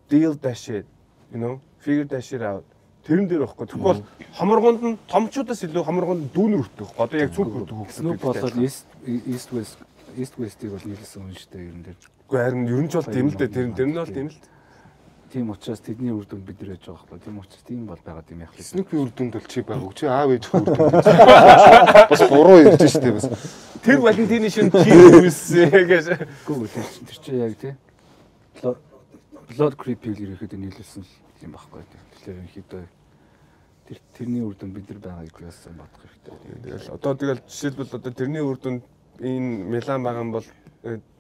deal that shit, you know? Figure that shit out. Тэрэн дээр байхгүй. Тэгвэл хоморгонд нь томчуудаас илүү хоморгонд нь дүүнэр өртөг. Одоо яг цүнх өртөг хөх. Snoop болоод East West-ийг бол нийлсэн юм шүү дээ ер нь дээр. Үгүй харин ер нь ч бол тийм л дээ. Тэр нь бол тийм л. Тийм учраас тэдний үр дүнд бид нэр яж байгаа байхгүй. Тийм учраас тийм бол байгаад юм яах вэ? Snoop-ийн үр дүнд бол чи байгааг. Чи аав ээж үр дүнд. Бас буруу ярьж шүү дээ бас. Тэр Валентины шин чи үүсээ гэж. Үгүй тэр чи яг тий. Blood creep-ийг ирэхэд нийлүүлсэн юм байхгүй. Тэгэхээр ерөнхийдөө тэрний үр дүнд бид нар байгааг яасан бодох хэрэгтэй. Тэгэл одоо тэгэл жишээлбэл одоо тэрний үр дүнд энэ Милан байгаа юм бол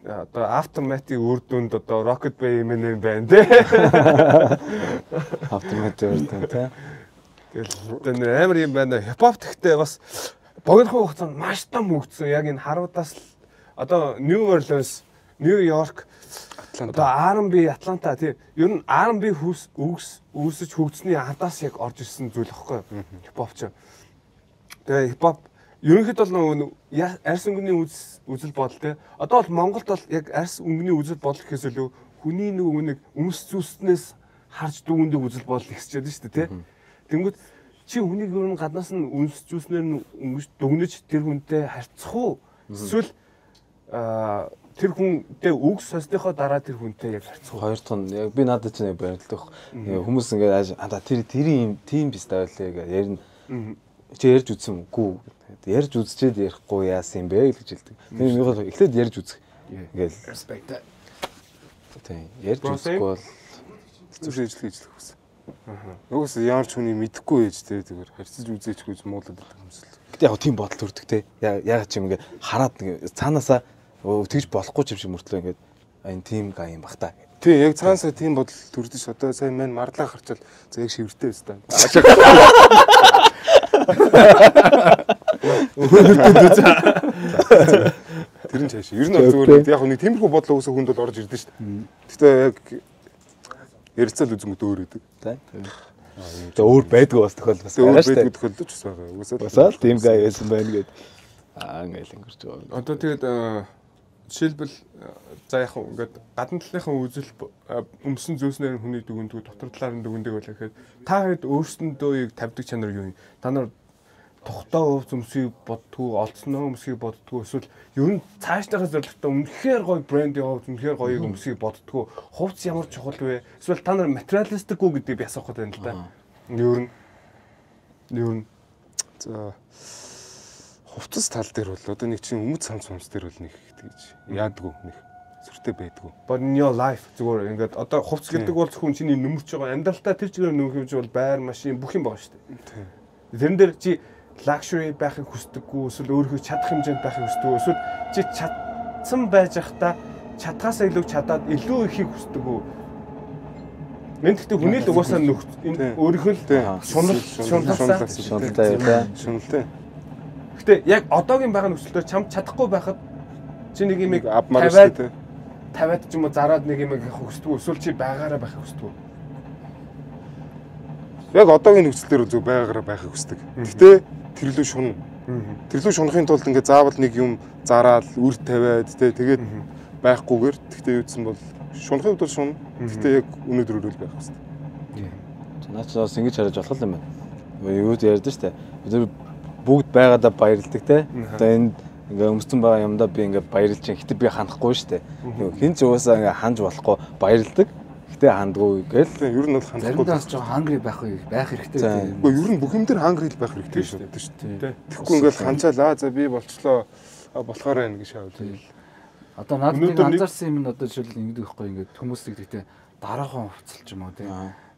одоо Aftermath-ийн үр дүнд одоо Rocket Bay Eminem байна тий. Aftermath үр дүнд тий. Тэгэл амар юм байна. Хипхоп гэхдээ бас богинохон хугацаанд маш том хөгжсөн. Яг энэ харуудаас л одоо New Orleans, New York Одоо R&B Атланта тий. Ер нь R&B үүсэж хөгжсөний хадаас яг орж ирсэн зүйл аахгүй. Хипхоп ч. Тэгээ хипхоп ерөнхийдөө бол арьс өнгөний үзэл бодол тий. Одоо бол Монголд бол яг арьс өнгөний үзэл бодол гэхээс илүү хүний нэг өмс зүснээс харж дүүндэг үзэл бодол ихсчихэд шүү дээ тий. Тэнгүүд чи хүнийг ер нь гаднаас нь өмс зүснээр нь дүгнэж тэр хүнтэй харьцах уу? Эсвэл тэр хүнтэй үг сонсныхоо дараа тэр хүнтэй яг харьцах уу? Хоёр тон яг би надад ч нэг барилдах. Хүмүүс ингээд тэр юм тийм биз тавилаа гэж ярина. Чи ярьж үзсэн үгүй. Ярьж үзчихэд ярихгүй яасан юм бэ гэж хэлдэг. Тэр нэг эхлээд ярьж үзэх. Ингээл respect. Тийм. Ярьж үзэхгүй бол хэцүү шийдлэх гэж л хүсэн. Нөгөөс ямар ч хүний мэдэхгүй ээж те зүгээр харьцаж үзээчгүй муулаад байдаг юмсэл. Гэтэ яг тийм бодол төрдөг те. Яг ч юм ингээд хараад цаанаасаа тэгж болохгүй ч юм шиг мөртлөө ингээд энэ тийм га юм бах та. Тий, яг цаанасаа тийм бодол төрдөг ш. Одоо сайн мэн марлаа харчвал за яг шивэртэй өс та. Тэр нь цааш. Ер нь зүгээр яг нэг тиймэрхүү бодол өгсөн хүнд бол орж ирдэ ш. Гэтэ яг ярилцаал үзэнгүүт өөр өгдөг. Тэгээ өөр байдгүй бас тохиол бас өөр байдгүй тохиолдож бас байгаа. Уусаал тийм гай байсан байна гэд ингээл өнгөрч байгаа. Одоо тэгээд жишээлбэл за яг ингээд гадна талынхаа үзэл өмсөн зөөснээр хүний дүгндэг дотор талаар нь дүгндэг байлаа гэхэд та хэд өөрсөндөө тавьдаг чанар юу юм? Та нар тухтай уув өмсгийг боддгоо, олцсноо өмсгийг боддгоо эсвэл ер нь цаашдаа зорилготой үнэхээр гоё брэнд яваад үнэхээр гоё өмсгийг боддгоо. Хувцс ямар чухал вэ? Эсвэл та нар материалистик үү гэдэг би асуух гэдэг юм л да. Ер нь за хувцас тал дээр бол одоо нэг чинь өмд самц дээр бол нэг тэгж яадгүй нэг сүртэй байдгүй. But in your life зүгээр ингээд одоо хувцс гэдэг бол зөвхөн чиний нөмөрч байгаа амьдралтаа тэр чигээр нөхөж бол байр машин бүх юм байгаа шүү дээ. Тэрэн дээр чи luxury байхыг хүсдэггүй эсвэл өөрийнхөө чадах хэмжээнд байхыг хүсдэггүй эсвэл чи чадсан байж байхдаа чадхаасаа илүү чадаад илүү ихийг хүсдэггүй. Мен гэхдээ хүний л угаасаа өөрийнхөө шуналтай. Гэтэ яг одоогийн байгаа нөхцөлөөр чам чадахгүй байхад чи нэг юм тавиад ч юм уу зараад нэг юм хүсдэггүй эсвэл чи байгаараа байхыг хүсдэггүй. Яг одоогийн нөхцөлөөр зөв байгаараа байхыг хүсдэг. Гэтэ тэрлүү шунна. Тэрлүү шунахын тулд ингээд заавал нэг юм зараад үр тавиад тэгээд байхгүйгээр тэгтээ юудсан бол шунахын хувьд шунна. Тэгтээ яг өнөөдөр өрөөл байх хэрэгтэй. Наач бас ингэж хараж болох юм байна. Юуд ярьдэн штэ. Бид бүгд байгаадаа баярлдаг те. Одоо энд ингээ өмссөн байгаа юмдаа би ингээ баярлж чинь гэтээ би ханахгүй штэ. Хин ч уусаа ингээ ханж болохгүй баярлдаг. Гэтээ хандгүй гээл. Ер нь бол хандахгүй. Заримдаа ч хангри байх хэрэгтэй. Үгүй ер нь бүх юм дээр хангри байх хэрэгтэй шүү дээ. Тэгэхгүй ингээл ханчаалаа за би болчлоо болохоор байна гэж шаав. Одоо надад анзаарсан юм нь одоо жишээл ингэдэг байхгүй ингээд хүмүүсийг тэгтээ дараахан хувцалж юм уу тийм.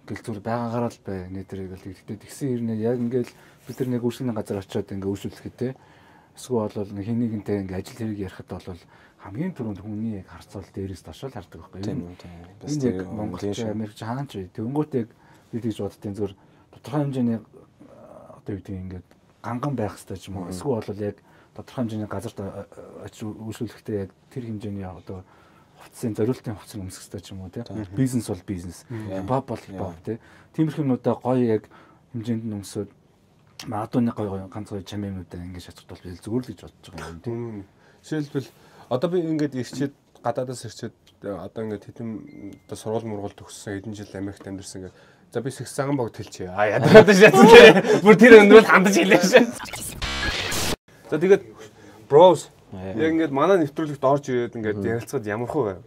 Ингээл зүгээр байгаагаар л бай нэтэрэг л тэгтээ тэгсэн хэрнээ яг ингээл бид нар нэг үйлчлэгийн газар очиод ингээ үйлчлэхэд те эсвэл бол нэг хин нэгэнтэй ингээ ажил хэрэг ярихад бол хамгийн түрүүнд хүний яг харцуул дээрээс дошол хардаг байхгүй юу? Бас яг Монголч Америкч хаач вэ? Тэнгүүтээ бид гэж боддtiin зөв тодорхой хэмжээний одоо юу гэдэг ингээд ганган байх хэрэгтэй ч юм уу? Эсвэл бол яг тодорхой хэмжээний газарт очиж үйлчлэхдээ яг тэр хэмжээний одоо хувцсын зориултын хувцсыг өмсөх хэрэгтэй ч юм уу те? Бизнес бол бизнес, хипхоп бол хипхоп те. Тиймэрхүү юмудаа гоё яг хэмжээнд нь өмсөд магадгүй нэг гоё ганц гоё чамэмүүдээ ингэж шатгах бол зүгээр л гэж бодож байгаа юм тийм. Жишээлбэл одоо би ингээд ирчээд гадаадаас ирчээд одоо ингээд хэдэн одоо сургууль мургуул төгссөн хэдэн жил Америкт амьдэрсэн ингээд за би сагсан баг тэлчихээ. Ядаргаадаж яцсан тий. Бүр тэр өнөөл хандаж хэлээ шээ. За тэгээд bros яг ингээд манай нэвтрүүлэгт орж ирээд ингээд ярилцахад ямар хөө байв?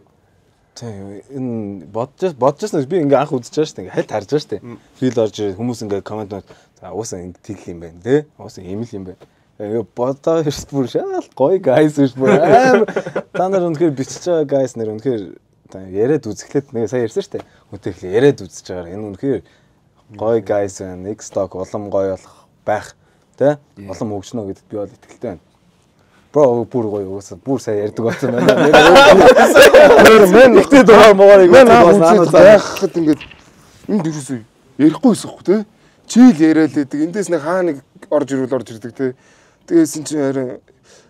Тийм энэ бодчихсон би ингээ анх үзэж байгаа шүү дээ. Ингээ хальт харж байгаа шүү дээ. Фил орж ирээд хүмүүс ингээ комент за уусаа ингэ тэгэл юм байна те. Уусаа ийм л юм байна. Ингээ бодоо бүр шал гоё guys биш бүр та нар үнэхээр бичиж байгаа guys нэр үнэхээр яриад үзэхлээр нэг сая ярьсан шүү дээ. Үтэхлээ яриад үзэж байгаа. Энэ үнэхээр гоё guys байна. Нэг stock улам гоё болох байх те. Улам хөгжнө гэдэгт би бол итгэлтэй байна. Бро бүр гоё уусаа бүр сайн ярьдаг болсон байна. Мен ихтэй дураа моорыг байхад ингээд энд юусоо ярихгүй байсан хөө те. Чийл яриад лээдэг. Эндээс нэг хаа нэг орж ирдэг те. Тэгээс чинь харин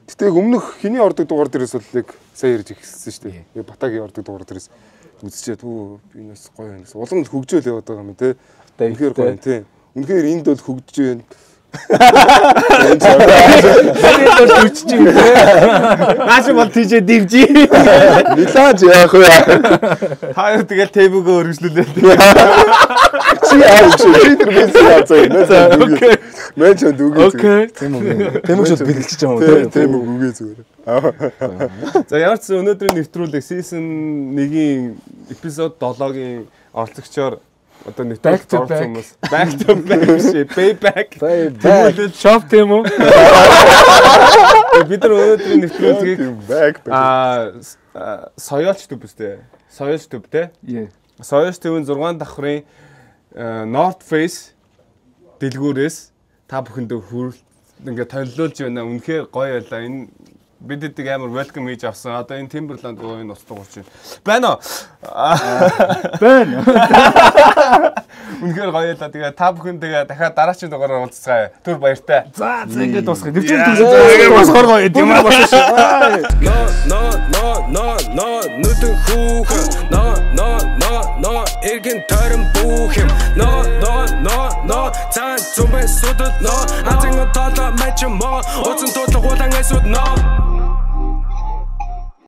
гэтээ өмнөх хиний ордог дугаар дээрээс бол яг сайн ярьж ихсэн шүү дээ. Батагийн ордог дугаар дээрээс үзчихээ түү би нас гоё юм. Улам л хөгжөөл яваад байгаа юм тий. Үнэхээр гоё юм тий. Үнэхээр энд бол хөгжиж байна. Наач бол тийж дивжи. Нилааж яах вэ? Хаяа тэгэл тэйбүгөө өргөжлүүлээ. Чи яах вэ? Тэр бис яацаа. Окей. Мэн ч үгүй. Окей. Тэмэг шууд бэлэлчихэж байгаа юм. Тэмэг үгүй зүгээр. За ямар ч өнөөдрийн нэвтрүүлэг season 1-ийн эпизод 7-гийн оролцогчоор одоо нэвтрүүлэгт орсон хүмүүс back to back шээ payback shop тийм үү? Бид нар өнөөдрийн нэвтрүүлгийг соёолч төв үстэй. Соёолч төв те. Соёолч төвийн 6 давхрын North Face дэлгүүрээс та бүхэндээ хүрэлт ингээд толилуулж байна. Үнэхээр гоё байлаа. Энэ бидэд амар welcome хийж авсан. Одоо энэ Timberland гоо энэ устгах чинь. Байна уу? Байна. Үнэхээр гоё байлаа. Тэгээ та бүхэндээ дахиад дараагийн дугаараар уулзцгаая. Түр баяртай. За ингээд дуусгая. Нэвчээр дуусгая. Босгор гоё юм аа босч. No нүдэн хүүхэн. No эргэн тойрон бүхэм. No цаан зумбай судад no. Азин толоо мачмо. Уцан тодлого улаан эсүүд no.